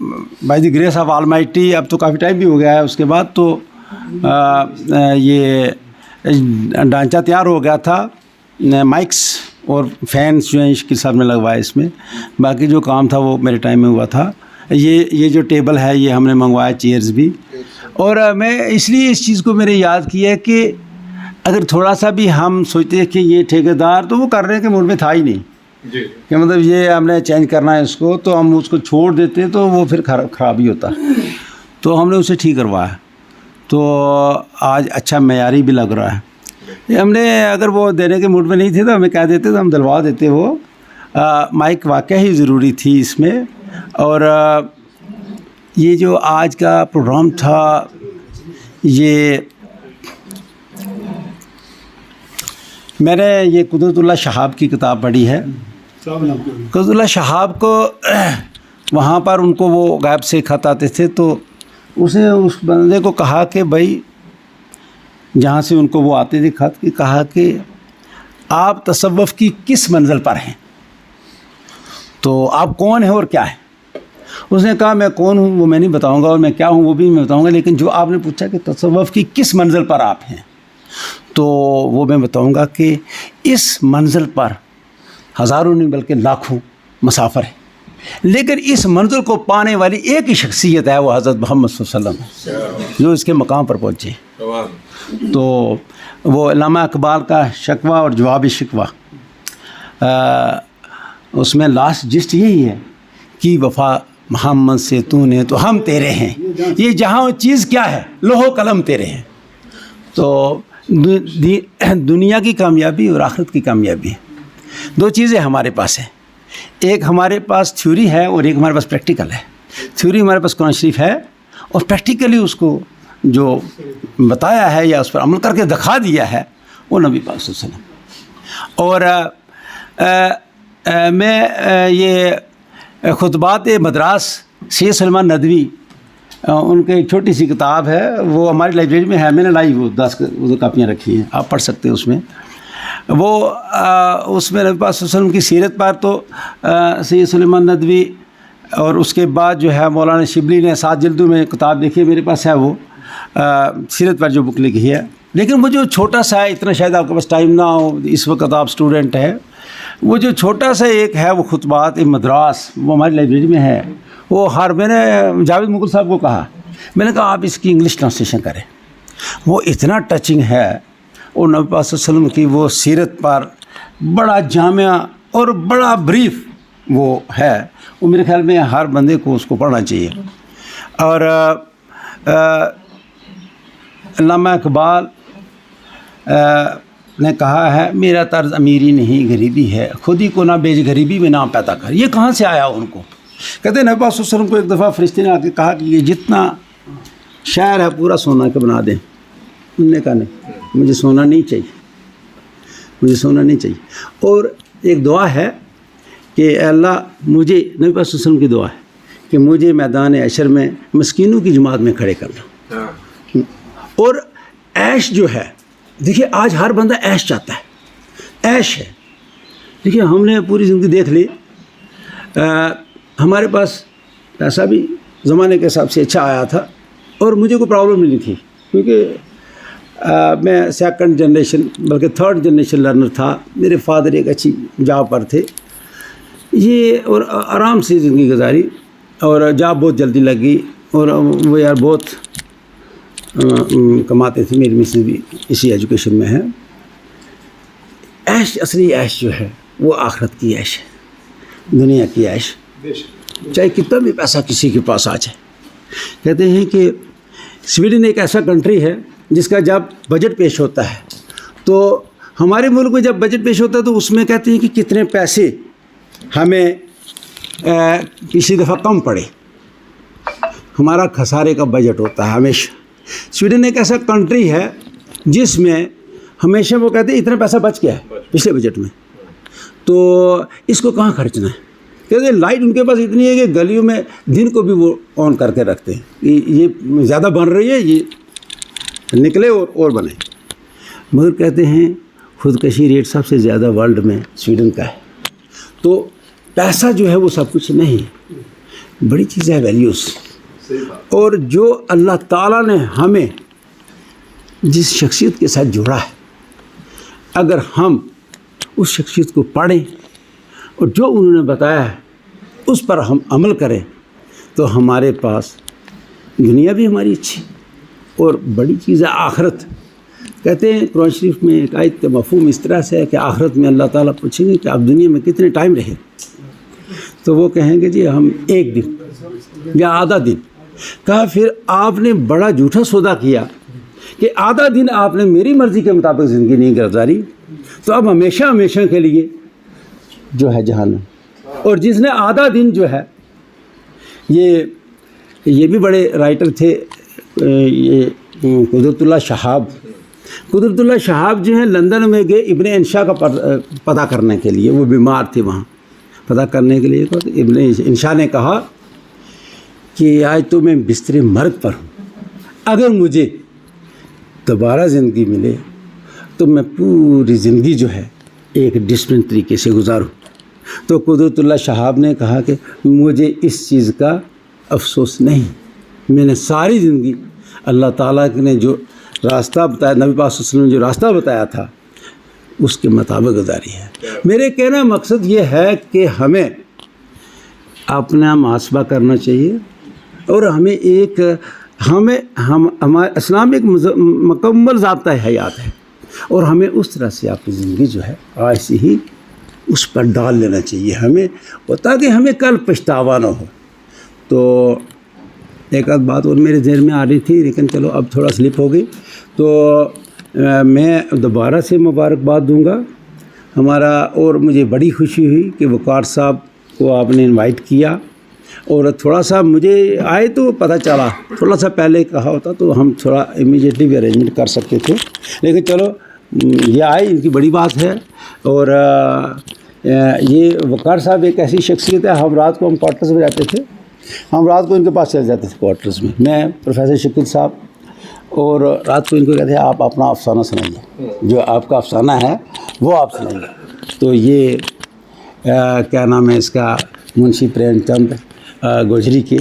[SPEAKER 11] By the grace of Almighty اب تو کافی ٹائم بھی ہو گیا ہے، اس کے بعد تو یہ ڈھانچہ تیار ہو گیا تھا، مائکس اور فینس جو ہیں اس کے ساتھ میں لگوائے اس میں، باقی جو کام تھا وہ میرے ٹائم میں ہوا تھا۔ یہ جو ٹیبل ہے یہ ہم نے منگوایا، چیئرز بھی، اور میں اس لیے اس چیز کو میرے یاد کیا کہ اگر تھوڑا سا بھی ہم سوچتے ہیں کہ یہ ٹھیکیدار تو وہ کر رہے ہیں کہ موڈ میں تھا ہی نہیں جی، کہ مطلب یہ ہم نے چینج کرنا ہے اس کو، تو ہم اس کو چھوڑ دیتے تو وہ پھر خراب ہی ہوتا، تو ہم نے اسے ٹھیک کروایا، تو آج اچھا معیاری بھی لگ رہا ہے۔ ہم نے اگر وہ دینے کے موڈ میں نہیں تھے تو ہمیں کہہ دیتے تو ہم دلوا دیتے۔ وہ مائک واقعہ ہی ضروری تھی اس میں، اور یہ جو آج کا پروگرام تھا یہ میں نے یہ قدرت اللہ شہاب کی کتاب پڑھی ہے۔ قدرت اللہ شہاب کو وہاں پر ان کو وہ غیب سے خط آتے تھے، تو اس نے اس بندے کو کہا کہ بھائی جہاں سے ان کو وہ آتے تھے خط کی، کہا کہ آپ تصوف کی کس منزل پر ہیں، تو آپ کون ہیں اور کیا ہیں؟ اس نے کہا میں کون ہوں وہ میں نہیں بتاؤں گا، اور میں کیا ہوں وہ بھی میں بتاؤں گا، لیکن جو آپ نے پوچھا کہ تصوف کی کس منزل پر آپ ہیں، تو وہ میں بتاؤں گا کہ اس منزل پر ہزاروں نہیں بلکہ لاکھوں مسافر ہیں، لیکن اس منزل کو پانے والی ایک ہی شخصیت ہے، وہ حضرت محمد صلی اللہ علیہ وسلم ہے، جو اس کے مقام پر پہنچے۔ تو وہ علامہ اقبال کا شکوہ اور جواب شکوہ، اس میں لاسٹ جسٹ یہی ہے کہ وفا محمد سے تو نے تو ہم تیرے ہیں، یہ جہاں چیز کیا ہے، لوح و قلم تیرے ہیں۔ تو دنیا کی کامیابی اور آخرت کی کامیابی، دو چیزیں ہمارے پاس ہیں، ایک ہمارے پاس تھیوری ہے اور ایک ہمارے پاس پریکٹیکل ہے۔ تھیوری ہمارے پاس قرآن شریف ہے، اور پریکٹیکلی اس کو جو بتایا ہے یا اس پر عمل کر کے دکھا دیا ہے وہ نبی پاک صلی اللہ علیہ وسلم۔ اور میں یہ خطبات مدراس سید سلیمان ندوی، ان کی ایک چھوٹی سی کتاب ہے، وہ ہماری لائبریری میں ہے، میں نے لائی وہ 10 کاپیاں رکھی ہیں، آپ پڑھ سکتے ہیں اس میں۔ وہ اس میں نبی پاک صلی اللہ علیہ وسلم کی سیرت پر تو سید سلیمان ندوی، اور اس کے بعد جو ہے مولانا شبلی نے 7 جلدوں میں کتاب لکھی ہے، میرے پاس ہے وہ سیرت پر جو بک لکھی ہے، لیکن وہ جو چھوٹا سا ہے، اتنا شاید آپ کے پاس ٹائم نہ ہو، اس وقت آپ اسٹوڈنٹ ہے، وہ جو چھوٹا سا ایک ہے وہ خطبات مدراس، وہ ہماری لائبریری میں ہے۔ وہ میں نے جاوید مغل صاحب کو کہا، میں نے کہا آپ اس کی انگلش ٹرانسلیشن کریں، وہ اتنا ٹچنگ ہے، اور نبی پاک صلی اللہ علیہ وسلم کی وہ سیرت پر بڑا جامع اور بڑا بریف وہ ہے، وہ میرے خیال میں ہر بندے کو اس کو پڑھنا چاہیے۔ اور علامہ اقبال نے کہا ہے میرا طرز امیری نہیں غریبی ہے، خود ہی کو نہ بیچ غریبی میں نام پیدا کر۔ یہ کہاں سے آیا ان کو؟ کہتے ہیں نبی پاک صلی اللہ علیہ وسلم کو ایک دفعہ فرشتے نے آ کے کہا کہ یہ جتنا شہر ہے پورا سونا کے بنا دیں، انہوں نے کہا نہیں، مجھے سونا نہیں چاہیے، مجھے سونا نہیں چاہیے۔ اور ایک دعا ہے کہ اے اللہ مجھے، نبی پاک صلی اللہ علیہ وسلم کی دعا ہے کہ مجھے میدان عشر میں مسکینوں کی جماعت میں کھڑے کرنا۔ اور عیش جو ہے، دیکھیے آج ہر بندہ عیش چاہتا ہے، عیش ہے۔ دیکھیے ہم نے پوری زندگی دیکھ لی، ہمارے پاس پیسہ بھی زمانے کے حساب سے اچھا آیا تھا، اور مجھے کوئی پرابلم نہیں تھی، کیونکہ میں 2nd جنریشن بلکہ 3rd جنریشن لرنر تھا، میرے فادر ایک اچھی جاب پر تھے، یہ اور آرام سے زندگی گزاری، اور جاب بہت جلدی لگی، اور وہ یار بہت کماتے تھے، میری مسز بھی اسی ایجوکیشن میں ہے۔ عیش، اصلی عیش جو ہے وہ آخرت کی عیش ہے، دنیا کی عیش، چاہے کتنا بھی پیسہ کسی کے پاس آ جائے۔ کہتے ہیں کہ سویڈن ایک ایسا کنٹری ہے جس کا جب بجٹ پیش ہوتا ہے، تو ہمارے ملک میں جب بجٹ پیش ہوتا ہے تو اس میں کہتے ہیں کہ کتنے پیسے ہمیں کسی دفعہ کم پڑے، ہمارا خسارے کا بجٹ ہوتا ہے ہمیشہ۔ سویڈن ایک ایسا کنٹری ہے جس میں ہمیشہ وہ کہتے ہیں اتنا پیسہ بچ گیا ہے پچھلے بجٹ میں، تو اس کو کہاں خرچنا ہے۔ کہتے ہیں لائٹ ان کے پاس اتنی ہے کہ گلیوں میں دن کو بھی وہ آن کر کے رکھتے ہیں، یہ زیادہ بن رہی ہے، یہ نکلے اور بنے۔ مگر کہتے ہیں خودکشی ریٹ سب سے زیادہ ورلڈ میں سویڈن کا ہے۔ تو پیسہ جو ہے وہ سب کچھ نہیں ہے، بڑی چیز ہے ویلیوز. اور جو اللہ تعالیٰ نے ہمیں جس شخصیت کے ساتھ جوڑا ہے، اگر ہم اس شخصیت کو پڑھیں اور جو انہوں نے بتایا ہے اس پر ہم عمل کریں تو ہمارے پاس دنیا بھی ہماری اچھی اور بڑی چیز ہے آخرت. کہتے ہیں قرآن شریف میں ایک آیت کا مفہوم اس طرح سے ہے کہ آخرت میں اللہ تعالیٰ پوچھیں گے کہ آپ دنیا میں کتنے ٹائم رہے، تو وہ کہیں گے جی ہم 1 دن یا آدھا دن. کہا پھر آپ نے بڑا جھوٹا سودا کیا کہ آدھا دن آپ نے میری مرضی کے مطابق زندگی نہیں گزاری، تو اب ہمیشہ ہمیشہ کے لیے جو ہے جہنم. اور جس نے آدھا دن جو ہے، یہ بھی بڑے رائٹر تھے، یہ قدرت اللہ شہاب. قدرت اللہ شہاب جو ہیں لندن میں گئے ابن انشا کا پتہ کرنے کے لیے. وہ بیمار تھے، وہاں پتہ کرنے کے لیے ابن انشا نے کہا کہ آج تو میں بستر مرگ پر ہوں، اگر مجھے دوبارہ زندگی ملے تو میں پوری زندگی جو ہے ایک ڈسپلن طریقے سے گزاروں. تو قدرت اللہ شہاب نے کہا کہ مجھے اس چیز کا افسوس نہیں، میں نے ساری زندگی اللہ تعالیٰ نے جو راستہ بتایا، نبی پاک صلی اللہ علیہ وسلم نے جو راستہ بتایا تھا اس کے مطابق گزاری ہے. میرے کہنا مقصد یہ ہے کہ ہمیں اپنا محاسبہ کرنا چاہیے اور ہمیں ہمارے اسلام ایک مکمل ضابطہ حیات ہے اور ہمیں اس طرح سے آپ کی زندگی جو ہے آج سے ہی اس پر ڈال لینا چاہیے ہمیں، اور تاکہ ہمیں کل پچھتاوا نہ ہو. تو ایک آدھ بات اور میرے ذہن میں آ رہی تھی لیکن چلو اب تھوڑا سلپ ہو گئی، تو میں دوبارہ سے مبارکباد دوں گا ہمارا. اور مجھے بڑی خوشی ہوئی کہ وقار صاحب کو آپ نے انوائٹ کیا، اور تھوڑا سا مجھے آئے تو پتہ چلا، تھوڑا سا پہلے کہا ہوتا تو ہم تھوڑا امیجیٹلی بھی ارینجمنٹ کر سکتے تھے، لیکن چلو یہ آئے، ان کی بڑی بات ہے. اور یہ وقار صاحب ایک ایسی شخصیت ہے، ہم رات کو ہم کوارٹرز میں رہتے تھے، ہم رات کو ان کے پاس چل جاتے تھے کوارٹرز میں پروفیسر شکیل صاحب، اور رات کو ان کو کہتے ہیں آپ اپنا افسانہ سنائیے، جو آپ کا افسانہ ہے وہ آپ سنائیے. تو یہ کیا نام ہے اس کا، منشی پریم چند گوجری کے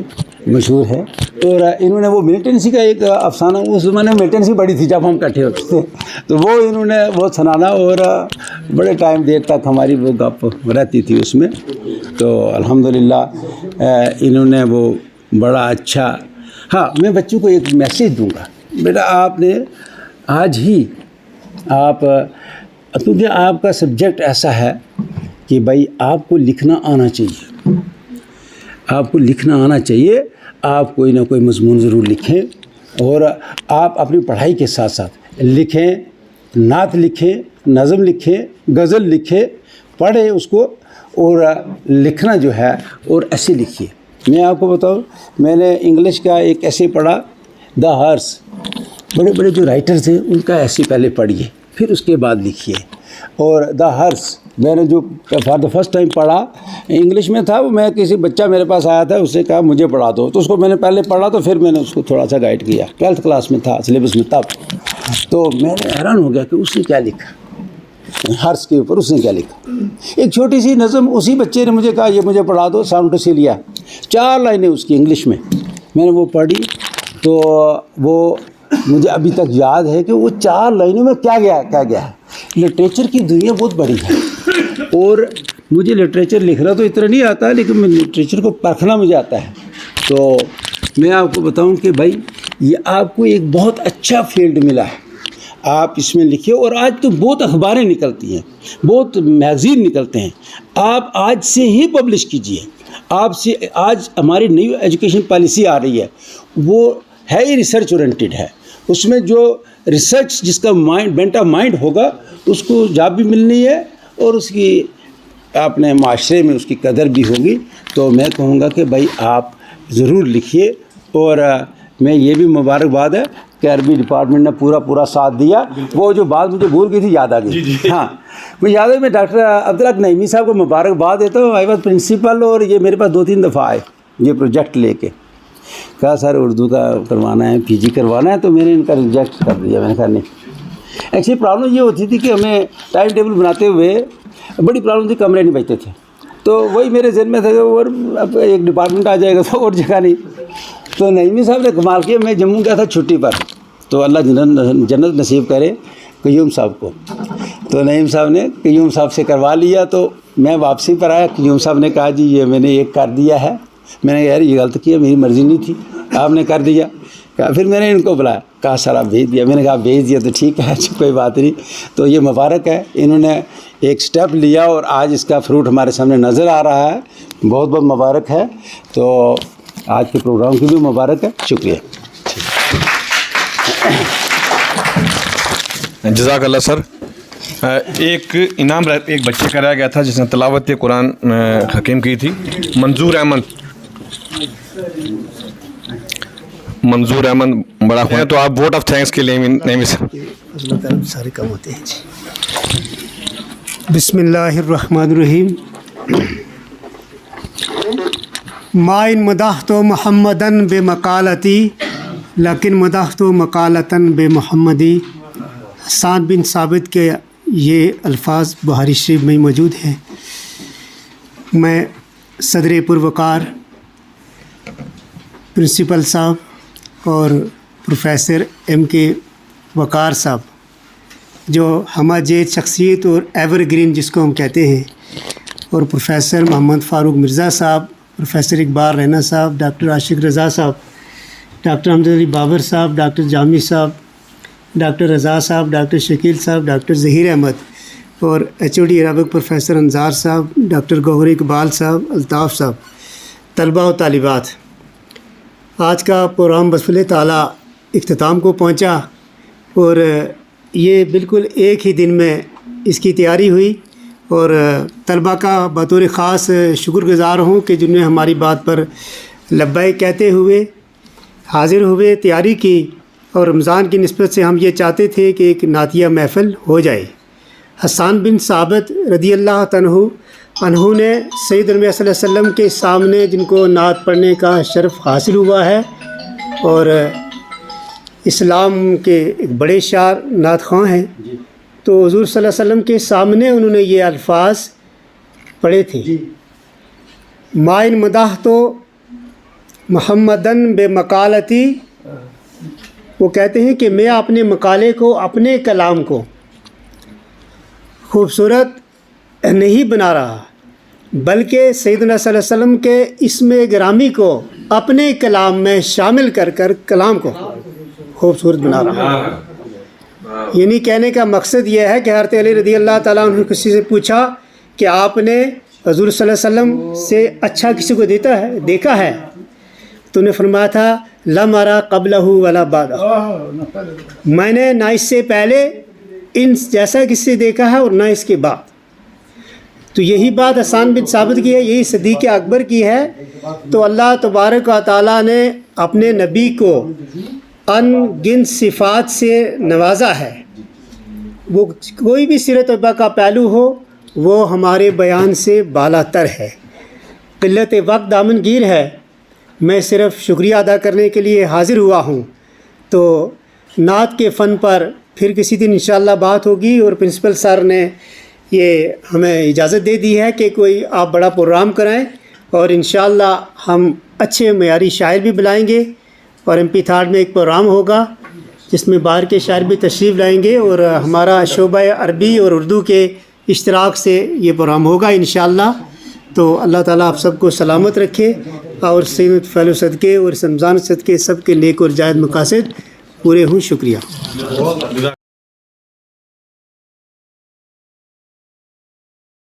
[SPEAKER 11] مشہور ہے، اور انہوں نے وہ ملیٹنسی کا ایک افسانہ، اس زمانے میں ملیٹنسی بڑی تھی جب ہم اکٹھے ہوتے تھے، تو وہ انہوں نے وہ سنانا، اور بڑے ٹائم دیر تک ہماری وہ گپ رہتی تھی اس میں. تو الحمدللہ انہوں نے وہ بڑا اچھا. ہاں میں بچوں کو ایک میسیج دوں گا، بیٹا آپ نے آج ہی کیونکہ آپ کا سبجیکٹ ایسا ہے کہ بھائی آپ کو لکھنا آنا چاہیے، آپ کو لکھنا آنا چاہیے، آپ کوئی نہ کوئی مضمون ضرور لکھیں، اور آپ اپنی پڑھائی کے ساتھ ساتھ لکھیں، نعت لکھیں، نظم لکھیں، غزل لکھیں، پڑھیں اس کو، اور لکھنا جو ہے اور ایسے لکھیے. میں آپ کو بتاؤں، میں نے انگلش کا ایک ایسے پڑھا، دا ہارس، بڑے بڑے جو رائٹر تھے ان کا ایسے پہلے پڑھیے پھر اس کے بعد لکھیے. اور دا ہارس میں نے جو فار دا فرسٹ ٹائم پڑھا انگلش میں تھا، وہ میں کسی بچہ میرے پاس آیا تھا، اس سے کہا مجھے پڑھا دو، تو اس کو میں نے پہلے پڑھا، تو پھر میں نے اس کو تھوڑا سا گائیڈ کیا، 12th کلاس میں تھا سلیبس میں تب. تو میں نے حیران ہو گیا کہ اس نے کیا لکھا، ہارس کے اوپر اس نے کیا لکھا. ایک چھوٹی سی نظم اسی بچے نے مجھے کہا یہ مجھے پڑھا دو، ساؤنڈ ٹو سیلیا، 4 لائنیں اس کی انگلش میں نے وہ پڑھی. تو وہ مجھے ابھی تک یاد ہے کہ وہ 4 لائنوں میں کیا گیا ہے. لٹریچر کی دنیا بہت بڑی ہے، اور مجھے لٹریچر لکھنا تو اتنا نہیں آتا، لیکن میں لٹریچر کو پرکھنا مجھے آتا ہے. تو میں آپ کو بتاؤں کہ بھائی یہ آپ کو ایک بہت اچھا فیلڈ ملا ہے، آپ اس میں لکھیں. اور آج تو بہت اخباریں نکلتی ہیں، بہت میگزین نکلتے ہیں، آپ آج سے ہی پبلش کیجئے. آج ہماری نئی ایجوکیشن پالیسی آ رہی ہے، وہ ہے ہی ریسرچ اورینٹیڈ ہے. اس میں جو ریسرچ جس کا بینٹ آف مائنڈ ہوگا اس کو جاب بھی ملنی ہے، اور اس کی اپنے معاشرے میں اس کی قدر بھی ہوگی. تو میں کہوں گا کہ بھائی آپ ضرور لکھیے. اور میں یہ بھی مبارکباد ہے کہ عربی ڈپارٹمنٹ نے پورا ساتھ دیا. وہ جو بات مجھے بھول گئی تھی یاد آ گئی. ہاں مجھے یاد ہے، میں ڈاکٹر عبدالحق نعیمی صاحب کو مبارکباد دیتا ہوں. آئی واز پرنسپل، اور یہ میرے پاس 2-3 دفعہ آئے یہ پروجیکٹ لے کے، کہا سر اردو کا کروانا ہے، پی جی کروانا ہے. تو میں نے ان کا ریجیکٹ کر دیا. میں نے کہا نہیں. ایکچولی پرابلم یہ ہوتی تھی کہ ہمیں ٹائم ٹیبل بناتے ہوئے بڑی پرابلم تھی، کمرے نہیں بچتے تھے. تو تو وہی میرے ذہن میں تھا کہ اور اب ایک ڈپارٹمنٹ آ جائے گا تو اور جگہ نہیں. تو نعیمی صاحب نے کمال کیا. میں جموں گیا تھا چھٹی پر, تو اللہ جنت نصیب کرے قیوم صاحب کو. تو نعیم صاحب نے قیوم صاحب سے کروا لیا. تو میں واپسی پر آیا, قیوم صاحب نے کہا جی یہ میں نے ایک کر دیا ہے. میں نے کہا یار یہ غلط کیا, میری مرضی نہیں تھی, آپ نے کر دیا. پھر میں نے ان کو بلایا, کہا سر آپ بھیج دیا. میں نے کہا بھیج دیا تو ٹھیک ہے, کوئی بات نہیں. تو یہ مبارک ہے, انہوں نے ایک سٹیپ لیا اور آج اس کا فروٹ ہمارے سامنے نظر آ رہا ہے. بہت بہت مبارک ہے. تو آج کے پروگرام کی بھی مبارک ہے. شکریہ.
[SPEAKER 2] جزاک اللہ سر. ایک انعام ایک بچے کا رہ گیا تھا جس نے تلاوت قرآن حکیم کی تھی, منظور احمد بڑا ہے. تو آپ ووٹ آف تھینکس کے لیے نعیمی صاحب.
[SPEAKER 12] سارے کام ہوتے ہیں جی. بسم اللہ الرحمن الرحیم. ما ان مدحت محمدن بے مقالتی لیکن مدحت مقالتاً بے محمدی. حسان بن ثابت کے یہ الفاظ بخاری شریف میں موجود ہیں. میں صدر پروقار پرنسپل صاحب اور پروفیسر ایم کے وقار صاحب جو ہمہ جیت شخصیت اور ایور گرین جس کو ہم کہتے ہیں, اور پروفیسر محمد فاروق مرزا صاحب, پروفیسر اقبال رینا صاحب, ڈاکٹر عاشق رضا صاحب, ڈاکٹر حمد علی بابر صاحب, ڈاکٹر جامی صاحب, ڈاکٹر رضا صاحب, ڈاکٹر شکیل صاحب, ڈاکٹر ظہیر احمد, اور H O D Arabic professor Anzar sahab, doctor گوہر اقبال صاحب, الطاف صاحب, طلباء و طالبات. آج کا پروگرام بسم تعالیٰ اختتام کو پہنچا اور یہ بالکل ایک ہی دن میں اس کی تیاری ہوئی. اور طلباء کا بطور خاص شکر گزار ہوں کہ جنہوں نے ہماری بات پر لبیک کہتے ہوئے حاضر ہوئے, تیاری کی. اور رمضان کی نسبت سے ہم یہ چاہتے تھے کہ ایک نعتیہ محفل ہو جائے. حسان بن ثابت رضی اللہ عنہ نے سید نبی صلی اللہ علیہ وسلم کے سامنے جن کو نعت پڑھنے کا شرف حاصل ہوا ہے, اور اسلام کے ایک بڑے شاعر نعت خواں ہیں, تو حضور صلی اللہ علیہ وسلم کے سامنے انہوں نے یہ الفاظ پڑھے تھے. ما ان مدحت محمدن بے مقالتی. وہ کہتے ہیں کہ میں اپنے مقالے کو, اپنے کلام کو خوبصورت نہیں بنا رہا, بلکہ سیدنا صلی اللہ علیہ وسلم کے اسم گرامی کو اپنے کلام میں شامل کر کلام کو خوبصورت بنا رہا. یعنی کہنے کا مقصد یہ ہے کہ حضرت علی رضی اللہ تعالیٰ عنہ کسی سے پوچھا کہ آپ نے حضور صلی اللہ علیہ وسلم سے اچھا کسی کو دیکھا ہے؟ تو نے فرمایا تھا لم ارى قبلہ ولا بعدہ. میں نے نہ اس سے پہلے ان جیسا کسی سے دیکھا ہے اور نہ اس کے بعد. تو یہی بات حسان بن ثابت کی ہے, یہی صدیق اکبر کی ہے. تو اللہ تبارک و تعالیٰ نے اپنے نبی کو ان گن صفات سے نوازا ہے. وہ کوئی بھی سیرت طیبہ کا پہلو ہو وہ ہمارے بیان سے بالا تر ہے. قلت وقت دامن گیر ہے. میں صرف شکریہ ادا کرنے کے لیے حاضر ہوا ہوں. تو نعت کے فن پر پھر کسی دن انشاءاللہ بات ہوگی. اور پرنسپل سر نے یہ ہمیں اجازت دے دی ہے کہ کوئی آپ بڑا پروگرام کرائیں, اور انشاءاللہ ہم اچھے معیاری شاعر بھی بلائیں گے. اور ایم پی تھارڈ میں ایک پروگرام ہوگا جس میں باہر کے شاعر بھی تشریف لائیں گے, اور ہمارا شعبہ عربی اور اردو کے اشتراک سے یہ پروگرام ہوگا انشاءاللہ. تو اللہ تعالیٰ آپ سب کو سلامت رکھے اور سید فعل و صدقے اور رمضان صدقے سب کے نیک اور جائز مقاصد پورے ہوں. شکریہ.